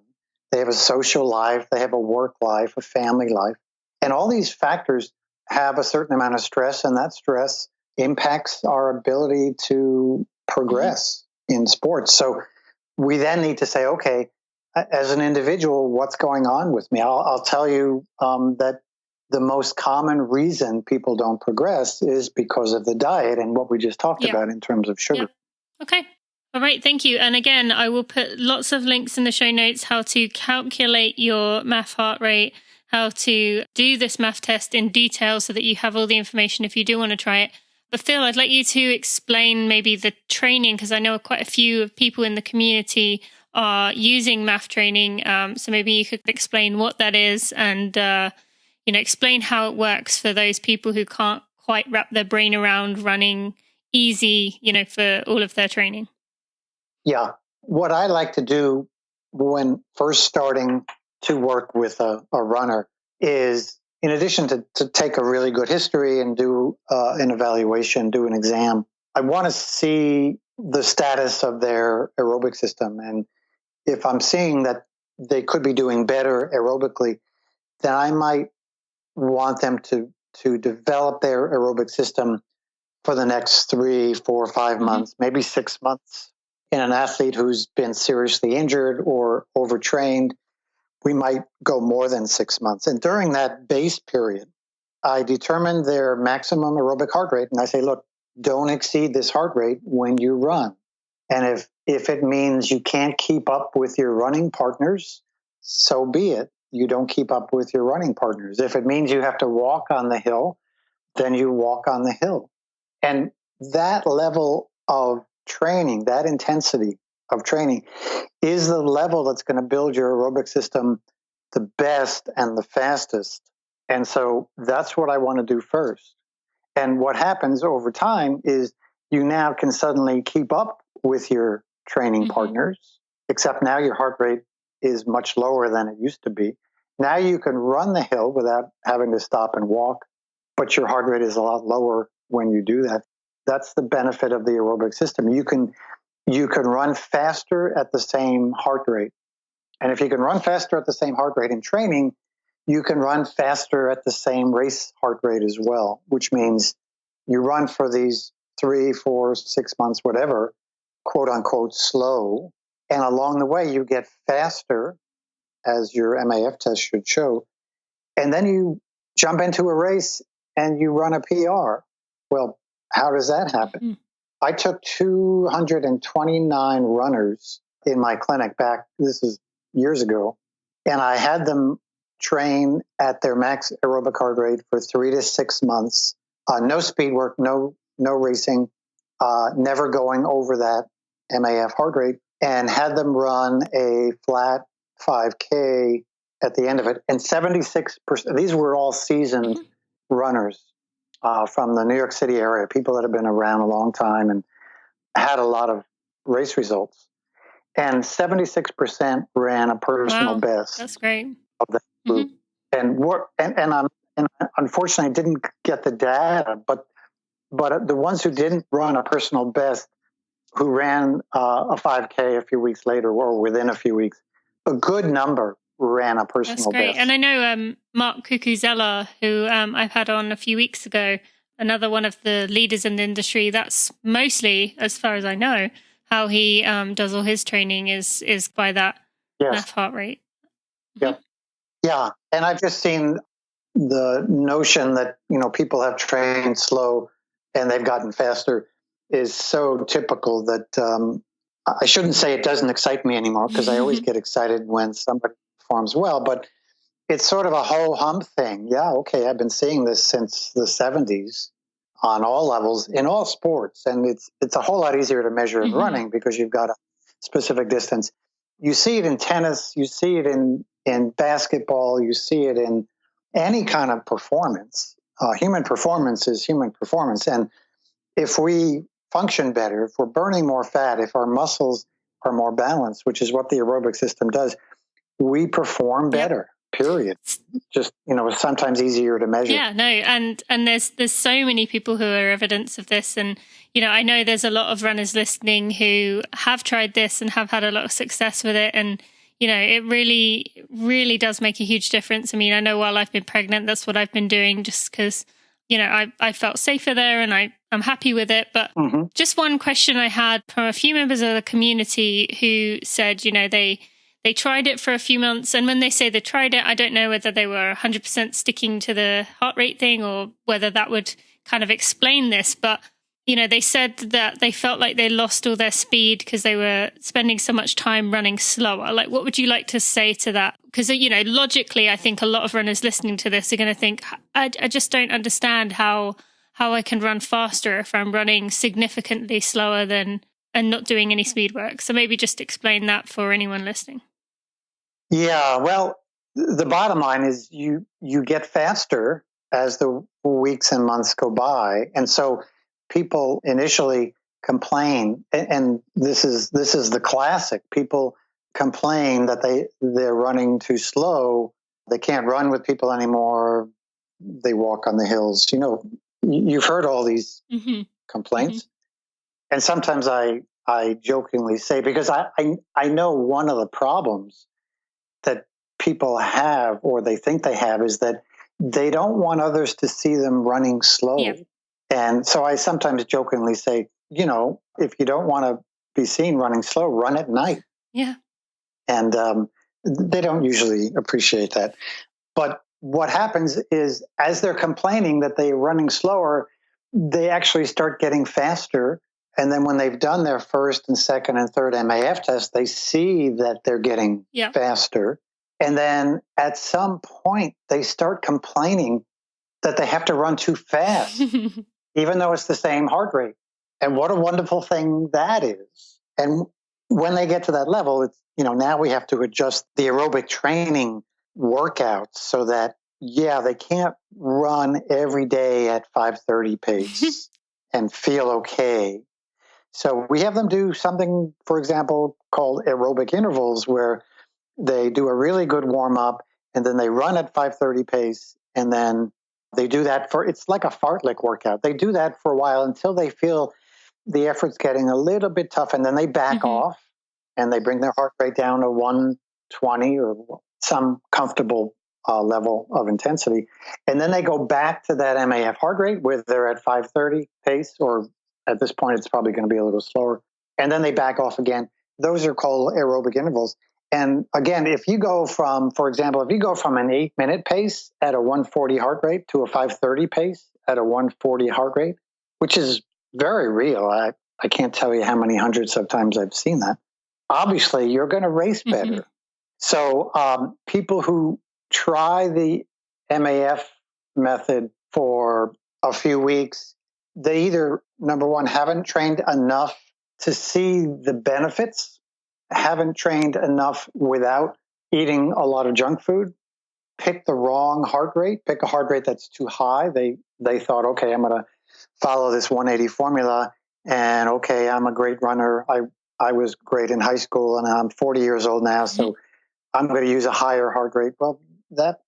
They have a social life. They have a work life, a family life. And all these factors have a certain amount of stress, and that stress impacts our ability to progress in sports. So we then need to say, okay, as an individual, what's going on with me? I'll tell you that the most common reason people don't progress is because of the diet and what we just talked about in terms of sugar. Okay. All right. Thank you. And again, I will put lots of links in the show notes, how to calculate your MAF heart rate, how to do this MAF test in detail so that you have all the information if you do want to try it. But Phil, I'd like you to explain maybe the training, because I know quite a few people in the community are using MAF training. So maybe you could explain what that is and, explain how it works for those people who can't quite wrap their brain around running easy, for all of their training. Yeah. What I like to do when first starting to work with a runner is, in addition to take a really good history and do an evaluation, do an exam, I want to see the status of their aerobic system. And if I'm seeing that they could be doing better aerobically, then I might want them to develop their aerobic system for the next 3, 4, 5 months, maybe 6 months. In an athlete who's been seriously injured or overtrained, we might go more than 6 months. And during that base period, I determine their maximum aerobic heart rate. And I say, look, don't exceed this heart rate when you run. And if it means you can't keep up with your running partners, so be it. You don't keep up with your running partners. If it means you have to walk on the hill, then you walk on the hill. And that level of training, that intensity of training, is the level that's going to build your aerobic system the best and the fastest. And so that's what I want to do first. And what happens over time is you now can suddenly keep up with your training partners, except now your heart rate is much lower than it used to be. Now you can run the hill without having to stop and walk, but your heart rate is a lot lower when you do that. That's the benefit of the aerobic system. You can run faster at the same heart rate. And if you can run faster at the same heart rate in training, you can run faster at the same race heart rate as well, which means you run for these 3, 4, 6 months, whatever, quote unquote, slow. And along the way, you get faster, as your MAF test should show. And then you jump into a race and you run a PR. Well, how does that happen? I took 229 runners in my clinic back, this is years ago, and I had them train at their max aerobic heart rate for 3 to 6 months. No speed work, no racing, never going over that MAF heart rate, and had them run a flat 5K at the end of it. And 76%, these were all seasoned runners from the New York City area, people that have been around a long time and had a lot of race results. And 76% ran a personal best. That's great. Of that group. And unfortunately, I didn't get the data, but the ones who didn't run a personal best, who ran a 5K a few weeks later or within a few weeks, a good number ran a personal That's great. best. And I know Mark Cucuzella, who I've had on a few weeks ago, another one of the leaders in the industry. That's mostly, as far as I know, how he does all his training is by that Yes. heart rate. Yep. Yeah. And I've just seen the notion that, people have trained slow and they've gotten faster is so typical that I shouldn't say it doesn't excite me anymore, because I always get excited when somebody performs well, but it's sort of a ho-hum thing. Yeah, okay, I've been seeing this since the 70s on all levels, in all sports, and it's a whole lot easier to measure in running because you've got a specific distance. You see it in tennis, you see it in basketball, you see it in any kind of performance. Human performance is human performance, and if we function better, if we're burning more fat, if our muscles are more balanced, which is what the aerobic system does, we perform better. Period. Just, it's sometimes easier to measure. Yeah, no, and there's so many people who are evidence of this, and I know there's a lot of runners listening who have tried this and have had a lot of success with it, and it really, really does make a huge difference. I mean, I know while I've been pregnant, that's what I've been doing, just because I felt safer there, and I'm happy with it. But just one question I had from a few members of the community who said, they tried it for a few months. And when they say they tried it, I don't know whether they were 100% sticking to the heart rate thing or whether that would kind of explain this. But, they said that they felt like they lost all their speed because they were spending so much time running slower. Like, what would you like to say to that? Because, logically, I think a lot of runners listening to this are going to think, I just don't understand how I can run faster if I'm running significantly slower and not doing any speed work. So maybe just explain that for anyone listening. Yeah, well, the bottom line is you get faster as the weeks and months go by. And so people initially complain, and this is the classic. People complain that they're running too slow. They can't run with people anymore. They walk on the hills. You've heard all these complaints. And sometimes I jokingly say, because I know one of the problems that people have, or they think they have, is that they don't want others to see them running slow. Yeah. And so I sometimes jokingly say, if you don't want to be seen running slow, run at night. Yeah. And they don't usually appreciate that. But what happens is, as they're complaining that they're running slower, they actually start getting faster. And then when they've done their first and second and third MAF test, they see that they're getting faster. And then at some point, they start complaining that they have to run too fast, even though it's the same heart rate. And what a wonderful thing that is. And when they get to that level, it's, now we have to adjust the aerobic training workouts so that, they can't run every day at 5:30 pace and feel okay. So we have them do something, for example, called aerobic intervals, where they do a really good warm up and then they run at 5:30 pace. And then they do that it's like a fartlek workout. They do that for a while until they feel the effort's getting a little bit tough. And then they back off and they bring their heart rate down to 120 or some comfortable level of intensity. And then they go back to that MAF heart rate where they're at 5:30 pace, or at this point, it's probably going to be a little slower. And then they back off again. Those are called aerobic intervals. And again, if you go from, for example, an 8-minute pace at a 140 heart rate to a 5:30 pace at a 140 heart rate, which is very real. I can't tell you how many hundreds of times I've seen that. Obviously, you're going to race better. So people who try the MAF method for a few weeks, they either, number one, haven't trained enough to see the benefits, haven't trained enough without eating a lot of junk food, pick the wrong heart rate, pick a heart rate that's too high. They thought, okay, I'm going to follow this 180 formula, and okay, I'm a great runner. I was great in high school, and I'm 40 years old now, so I'm going to use a higher heart rate. Well, that,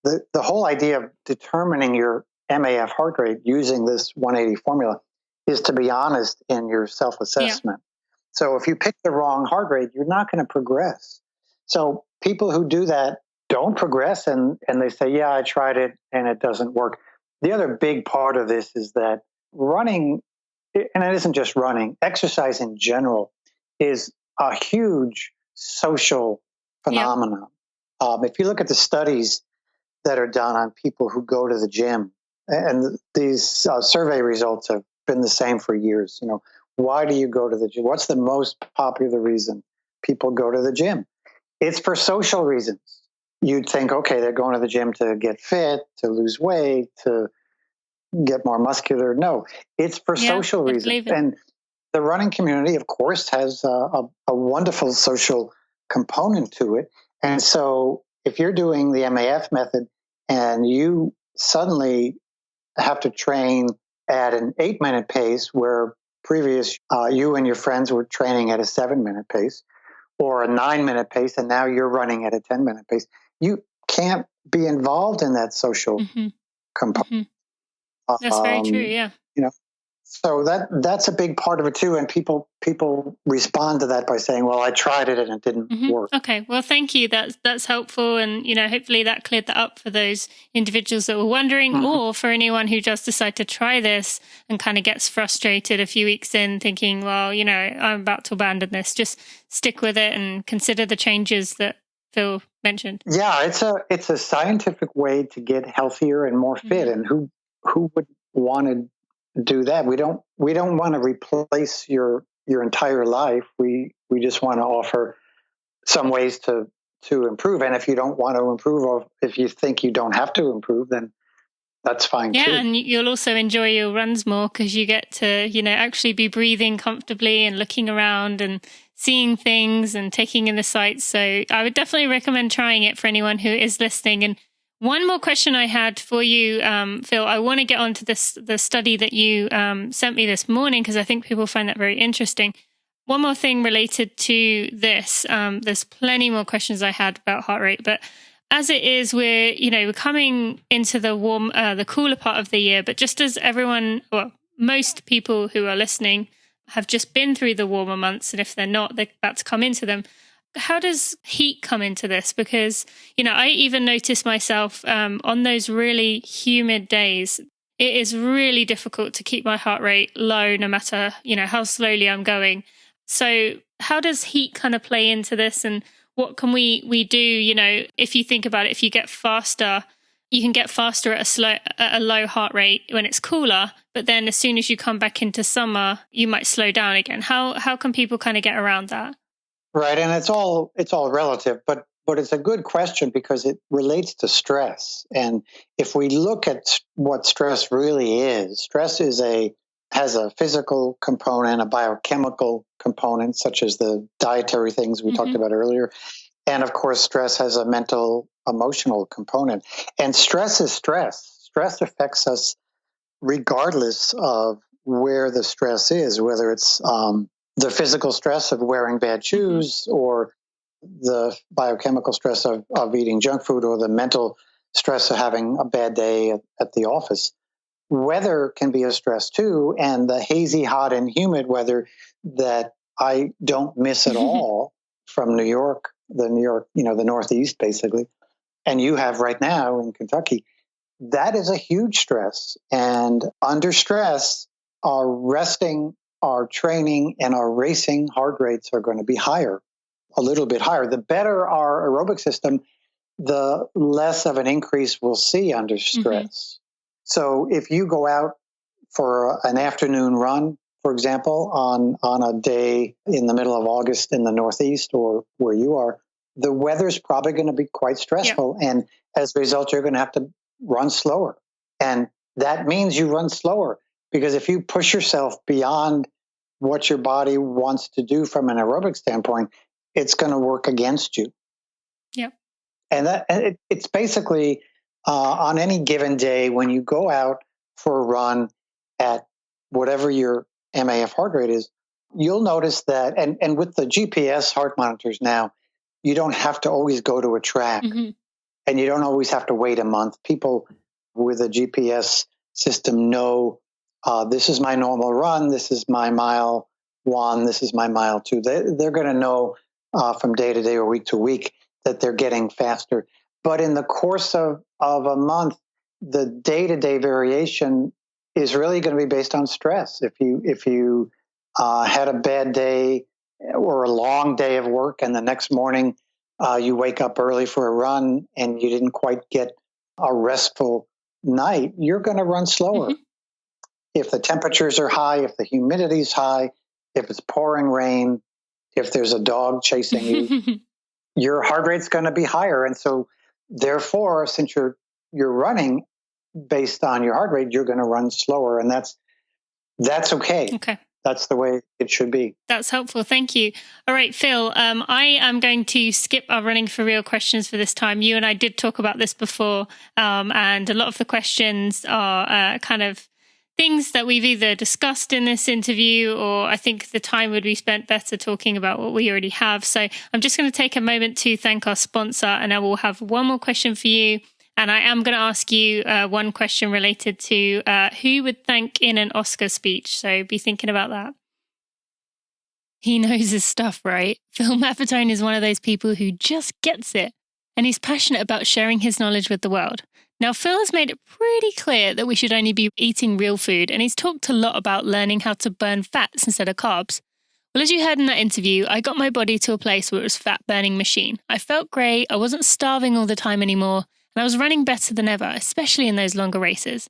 the whole idea of determining your MAF heart rate using this 180 formula is to be honest in your self-assessment. Yeah. So if you pick the wrong heart rate, you're not going to progress. So people who do that don't progress, and they say, yeah, I tried it and it doesn't work. The other big part of this is that running, and it isn't just running, exercise in general is a huge social phenomenon. If you look at the studies that are done on people who go to the gym, and these survey results have been the same for years. Why do you go to the gym? What's the most popular reason people go to the gym? It's for social reasons. You'd think, okay, they're going to the gym to get fit, to lose weight, to get more muscular. No, it's for social reasons. And the running community, of course, has a wonderful social component to it. And so if you're doing the MAF method and you suddenly have to train at an 8-minute pace where previous you and your friends were training at a 7-minute pace or a 9-minute pace, and now you're running at a 10-minute pace, you can't be involved in that social component. That's very true. Yeah. So that's a big part of it too, and people respond to that by saying, "Well, I tried it and it didn't work." Okay, well, thank you. That's helpful, and hopefully that cleared that up for those individuals that were wondering, or for anyone who does decide to try this and kind of gets frustrated a few weeks in, thinking, "Well, I'm about to abandon this." Just stick with it and consider the changes that Phil mentioned. Yeah, it's a scientific way to get healthier and more fit, and who would want to do that? We don't want to replace your entire life. We just want to offer some ways to improve. And if you don't want to improve, or if you think you don't have to improve, then that's fine too. Yeah, and you'll also enjoy your runs more because you get to actually be breathing comfortably and looking around and seeing things and taking in the sights. So I would definitely recommend trying it for anyone who is listening. And one more question I had for you, Phil. I want to get onto the study that you sent me this morning because I think people find that very interesting. One more thing related to this. There's plenty more questions I had about heart rate, but as it is, we're coming into the cooler part of the year. But just as most people who are listening have just been through the warmer months, and if they're not, they're about to come into them. How does heat come into this? Because, I even notice myself on those really humid days, it is really difficult to keep my heart rate low no matter, how slowly I'm going. So how does heat kind of play into this, and what can we do? If you think about it, if you get faster, you can get faster at a low heart rate when it's cooler, but then as soon as you come back into summer, you might slow down again. How can people kind of get around that? Right, and it's all relative, but it's a good question because it relates to stress. And if we look at what stress really is, stress has a physical component, a biochemical component, such as the dietary things we talked about earlier, and of course, stress has a mental, emotional component. And stress is stress. Stress affects us regardless of where the stress is, whether it's the physical stress of wearing bad shoes or the biochemical stress of eating junk food or the mental stress of having a bad day at the office. Weather can be a stress too, and the hazy, hot, and humid weather that I don't miss at all from New York, the Northeast basically, and you have right now in Kentucky, that is a huge stress. And under stress, our resting, our training, and our racing heart rates are going to be higher, a little bit higher. The better our aerobic system, the less of an increase we'll see under stress. So if you go out for an afternoon run, for example, on a day in the middle of August in the Northeast or where you are, the weather's probably going to be quite stressful. Yeah. And as a result, you're going to have to run slower. And that means you run slower because if you push yourself beyond what your body wants to do from an aerobic standpoint, it's going to work against you. Yeah. And it's basically on any given day when you go out for a run at whatever your MAF heart rate is, you'll notice that, and with the GPS heart monitors now, you don't have to always go to a track and you don't always have to wait a month. People with a GPS system know this is my normal run, this is my mile 1, this is my mile 2. They're going to know from day to day or week to week that they're getting faster. But in the course of a month, the day-to-day variation is really going to be based on stress. If you had a bad day or a long day of work, and the next morning you wake up early for a run and you didn't quite get a restful night, you're going to run slower. Mm-hmm. If the temperatures are high, if the humidity is high, if it's pouring rain, if there's a dog chasing you, your heart rate's going to be higher. And so therefore, since you're running based on your heart rate, you're going to run slower. And that's okay. Okay. That's the way it should be. That's helpful. Thank you. All right, Phil, I am going to skip our running for real questions for this time. You and I did talk about this before, and a lot of the questions are kind of things that we've either discussed in this interview, or I think the time would be spent better talking about what we already have. So I'm just going to take a moment to thank our sponsor, and I will have one more question for you. And I am going to ask you one question related to who would thank in an Oscar speech. So be thinking about that. He knows his stuff, right? Phil Maffetone is one of those people who just gets it. And he's passionate about sharing his knowledge with the world. Now, Phil has made it pretty clear that we should only be eating real food. And he's talked a lot about learning how to burn fats instead of carbs. Well, as you heard in that interview, I got my body to a place where it was a fat-burning machine. I felt great. I wasn't starving all the time anymore. And I was running better than ever, especially in those longer races.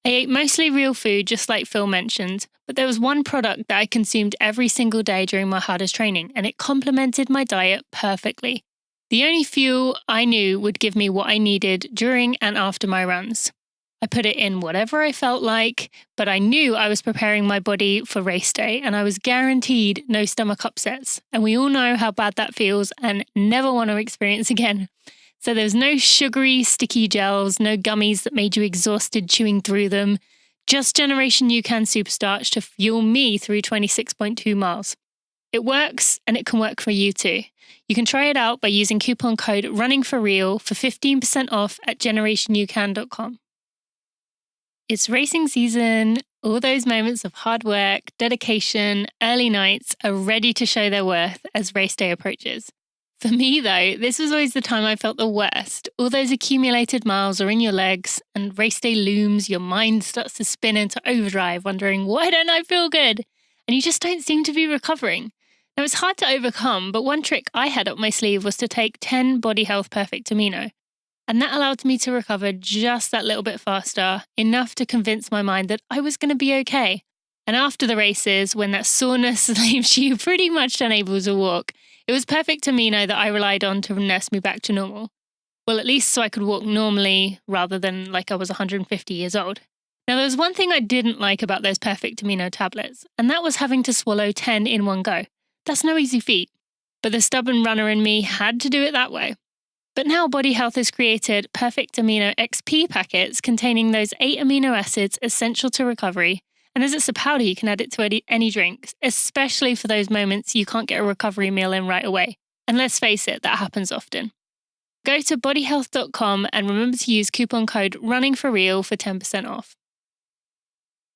I ate mostly real food, just like Phil mentioned, but there was one product that I consumed every single day during my hardest training, and it complemented my diet perfectly. The only fuel I knew would give me what I needed during and after my runs. I put it in whatever I felt like, but I knew I was preparing my body for race day, and I was guaranteed no stomach upsets. And we all know how bad that feels and never want to experience again. So there's no sugary, sticky gels, no gummies that made you exhausted chewing through them, just Generation UCAN Superstarch to fuel me through 26.2 miles. It works, and it can work for you too. You can try it out by using coupon code RUNNINGFORREAL for 15% off at generationucan.com. It's racing season. All those moments of hard work, dedication, early nights are ready to show their worth as race day approaches. For me, though, this was always the time I felt the worst. All those accumulated miles are in your legs, and race day looms, your mind starts to spin into overdrive, wondering, why don't I feel good? And you just don't seem to be recovering. Now, it's hard to overcome, but one trick I had up my sleeve was to take 10 Body Health Perfect Amino. And that allowed me to recover just that little bit faster, enough to convince my mind that I was going to be okay. And after the races, when that soreness leaves you pretty much unable to walk, it was Perfect Amino that I relied on to nurse me back to normal. Well, at least so I could walk normally rather than like I was 150 years old. Now, there was one thing I didn't like about those Perfect Amino tablets, and that was having to swallow 10 in one go. That's no easy feat. But the stubborn runner in me had to do it that way. But now Body Health has created Perfect Amino XP packets containing those 8 amino acids essential to recovery. And as it's a powder, you can add it to any drinks, especially for those moments you can't get a recovery meal in right away. And let's face it, that happens often. Go to bodyhealth.com and remember to use coupon code RUNNINGFORREAL for 10% off.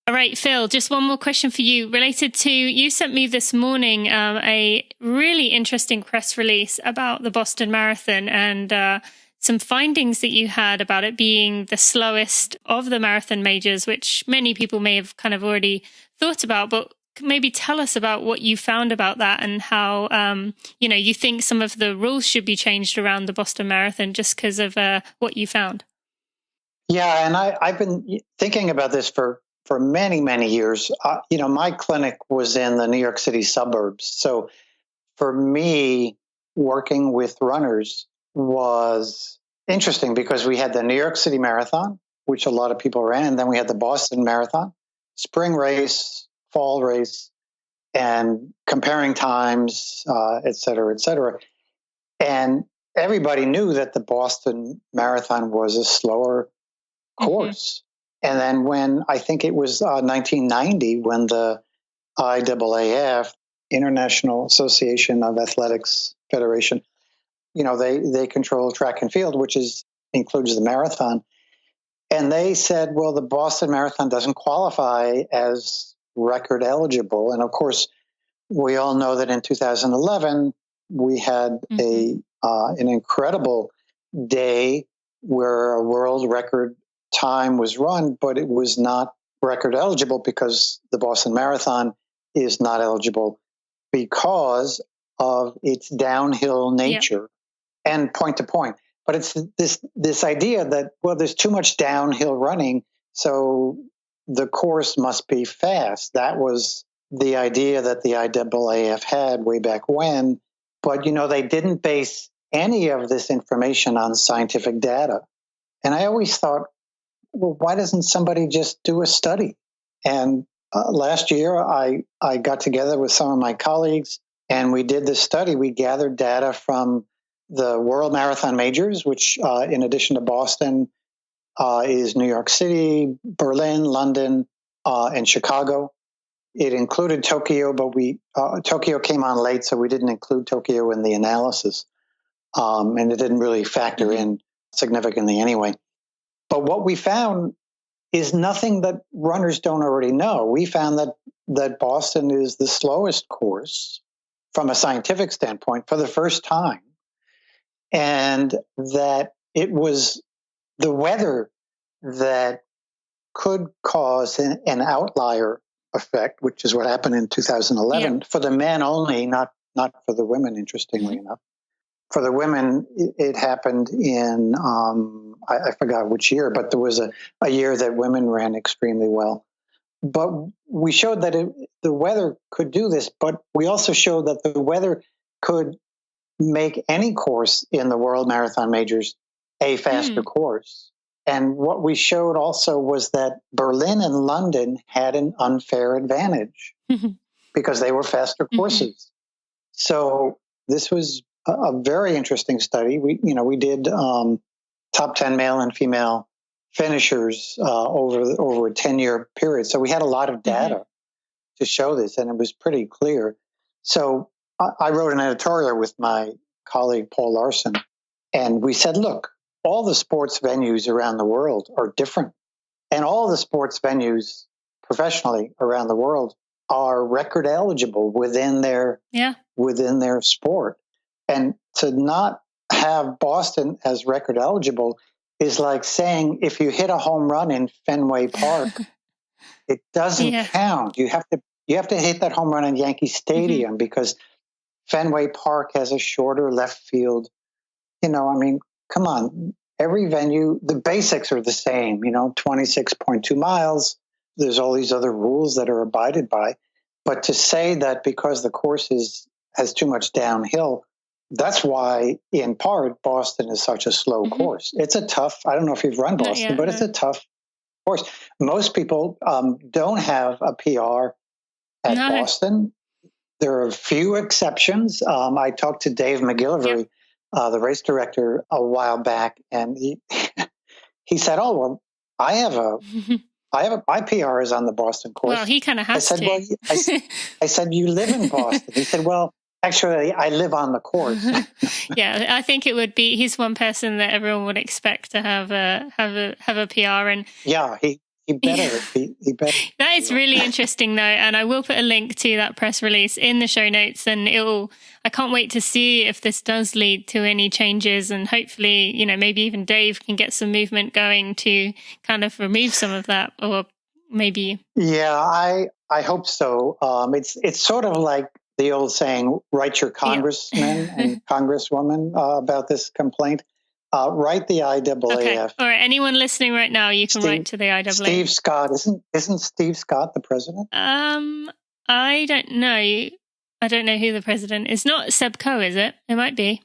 All right, Phil, just one more question for you related to, you sent me this morning a really interesting press release about the Boston Marathon and some findings that you had about it being the slowest of the marathon majors, which many people may have kind of already thought about, but maybe tell us about what you found about that and how, you think some of the rules should be changed around the Boston Marathon just because of what you found. Yeah, and I've been thinking about this for many, many years. My clinic was in the New York City suburbs. So for me, working with runners was interesting because we had the New York City Marathon, which a lot of people ran, and then we had the Boston Marathon, spring race, fall race, and comparing times, et cetera, et cetera. And everybody knew that the Boston Marathon was a slower course. Mm-hmm. And then when I think it was 1990, when the IAAF, International Association of Athletics Federation, they control track and field, which includes the marathon. And they said, well, the Boston Marathon doesn't qualify as record eligible. And of course, we all know that in 2011, we had an incredible day where a world record time was run, but it was not record eligible because the Boston Marathon is not eligible because of its downhill nature and point to point. But it's this idea that, well, there's too much downhill running, so the course must be fast. That was the idea that the IAAF had way back when. But, they didn't base any of this information on scientific data. And I always thought, well, why doesn't somebody just do a study? And last year, I got together with some of my colleagues, and we did this study. We gathered data from the World Marathon Majors, which, in addition to Boston, is New York City, Berlin, London, and Chicago. It included Tokyo, but Tokyo came on late, so we didn't include Tokyo in the analysis, and it didn't really factor in significantly anyway. But what we found is nothing that runners don't already know. We found that Boston is the slowest course from a scientific standpoint for the first time, and that it was the weather that could cause an outlier effect, which is what happened in 2011 for the men only, not for the women, interestingly enough. For the women, it happened in, I forgot which year, but there was a year that women ran extremely well. But we showed that the weather could do this, but we also showed that the weather could make any course in the World Marathon Majors a faster course. And what we showed also was that Berlin and London had an unfair advantage because they were faster courses. So this was a very interesting study. We did top 10 male and female finishers over a 10-year period. So we had a lot of data to show this, and it was pretty clear. So I wrote an editorial with my colleague Paul Larson, and we said, look, all the sports venues around the world are different, and all the sports venues professionally around the world are record eligible within their sport. And to not have Boston as record eligible is like saying if you hit a home run in Fenway Park, it doesn't count. You have to hit that home run in Yankee Stadium because Fenway Park has a shorter left field. Come on. Every venue, the basics are the same, 26.2 miles. There's all these other rules that are abided by. But to say that because the course has too much downhill, that's why, in part, Boston is such a slow course. It's a tough, I don't know if you've run Boston, but it's a tough course. Most people don't have a PR at Boston. There are a few exceptions. I talked to Dave McGillivray, the race director, a while back, and he said, "Oh, well, my PR is on the Boston course." Well, he kind of has to. Well, I said, "You live in Boston." He said, "Well, actually, I live on the course." I think it would be. He's one person that everyone would expect to have a PR, and he better. He better. That is really interesting, though, and I will put a link to that press release in the show notes, and I can't wait to see if this does lead to any changes, and hopefully, maybe even Dave can get some movement going to kind of remove some of that, or maybe. Yeah, I hope so. It's sort of like the old saying, write your congressman and congresswoman about this complaint. Write the IAAF. Okay. All right. Anyone listening right now, you can write to the IAAF. Steve Scott. Isn't Steve Scott the president? I don't know. I don't know who the president is. Not Seb Coe, is it? It might be.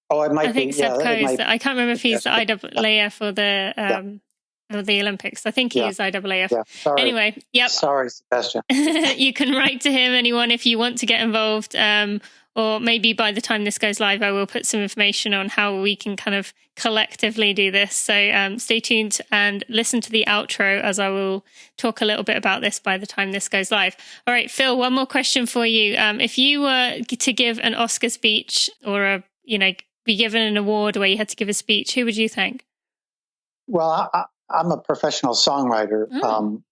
Oh, it might be. I think Seb Coe is. I can't remember if he's the IAAF or the Olympics. I think he is IAAF. Yeah, sorry. Anyway, Sorry, Sebastian. You can write to him, anyone, if you want to get involved. Or maybe by the time this goes live, I will put some information on how we can kind of collectively do this. So stay tuned and listen to the outro, as I will talk a little bit about this by the time this goes live. All right, Phil, one more question for you. If you were to give an Oscar speech or be given an award where you had to give a speech, who would you thank? Well, I'm a professional songwriter, along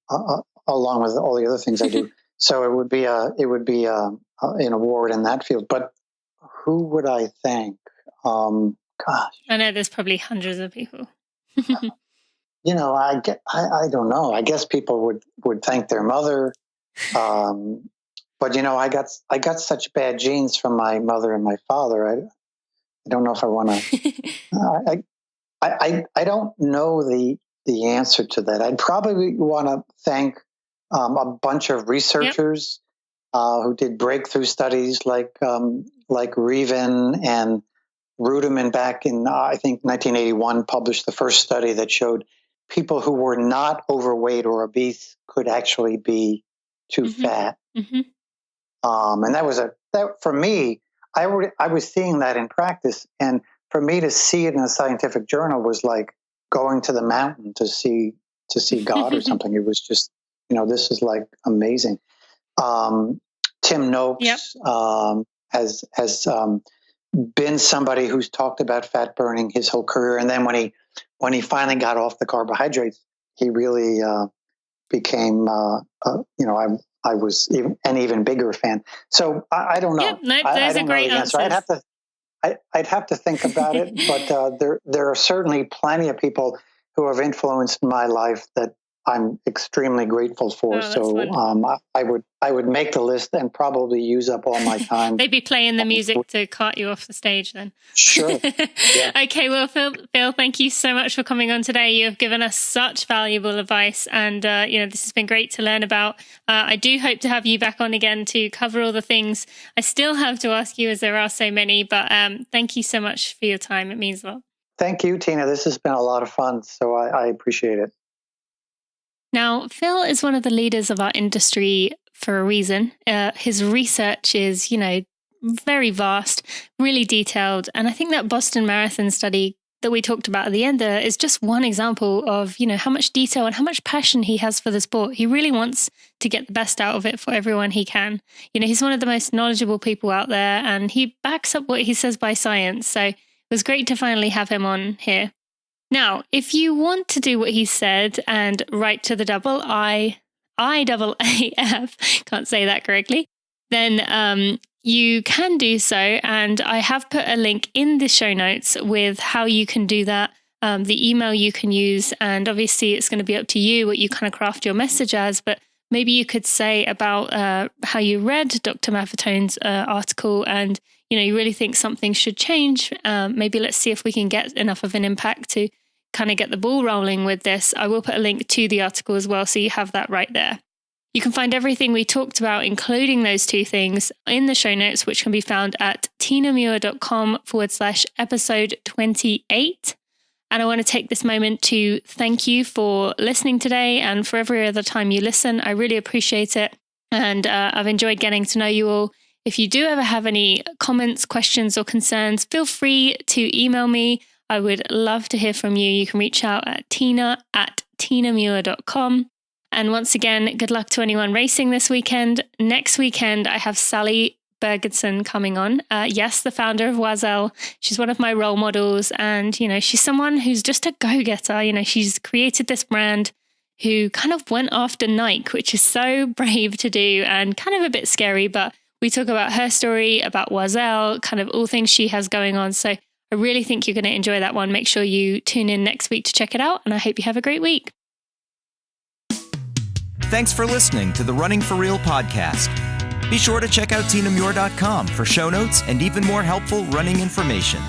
with all the other things I do. So it would be an award in that field. But who would I thank? Gosh, I know there's probably hundreds of people. I don't know. I guess people would thank their mother. But I got such bad genes from my mother and my father. I don't know if I want to. I don't know the answer to that. I'd probably want to thank a bunch of researchers who did breakthrough studies like Reven and Ruderman back in I think 1981 published the first study that showed people who were not overweight or obese could actually be too fat. Mm-hmm. And that for me, I was seeing that in practice, and for me to see it in a scientific journal was like going to the mountain to see God or something. It was just, this is like amazing. Tim Noakes has been somebody who's talked about fat burning his whole career, and then when he finally got off the carbohydrates, he really became I was an even bigger fan. So I don't know. Yep, those are great answers. I'd have to think about it, but there are certainly plenty of people who have influenced my life that I'm extremely grateful for. So I would make the list and probably use up all my time. They'd be playing the music to cart you off the stage then. Sure. Yeah. Okay, well, Phil, thank you so much for coming on today. You have given us such valuable advice, and this has been great to learn about. I do hope to have you back on again to cover all the things I still have to ask you, as there are so many. But thank you so much for your time. It means a lot. Thank you, Tina. This has been a lot of fun, so I appreciate it. Now, Phil is one of the leaders of our industry for a reason. His research is, very vast, really detailed. And I think that Boston Marathon study that we talked about at the end there is just one example of, how much detail and how much passion he has for the sport. He really wants to get the best out of it for everyone he can. He's one of the most knowledgeable people out there, and he backs up what he says by science. So it was great to finally have him on here. Now, if you want to do what he said and write to the double IAAF, can't say that correctly, then you can do so. And I have put a link in the show notes with how you can do that, the email you can use. And obviously, it's going to be up to you what you kind of craft your message as. But maybe you could say about how you read Dr. Maffetone's article and you really think something should change. Maybe let's see if we can get enough of an impact to kind of get the ball rolling with this. I will put a link to the article as well, so you have that right there. You can find everything we talked about, including those two things, in the show notes, which can be found at tinamuir.com/episode 28. And I want to take this moment to thank you for listening today and for every other time you listen. I really appreciate it. And I've enjoyed getting to know you all. If you do ever have any comments, questions, or concerns, feel free to email me. I would love to hear from you. You can reach out at tina@tinamuir.com. And once again, good luck to anyone racing this weekend. Next weekend, I have Sally Bergensen coming on. Yes, the founder of Oiselle. She's one of my role models. And, she's someone who's just a go-getter. She's created this brand who kind of went after Nike, which is so brave to do and kind of a bit scary, but we talk about her story, about Oiselle, kind of all things she has going on. So I really think you're going to enjoy that one. Make sure you tune in next week to check it out. And I hope you have a great week. Thanks for listening to the Running for Real podcast. Be sure to check out tinamuir.com for show notes and even more helpful running information.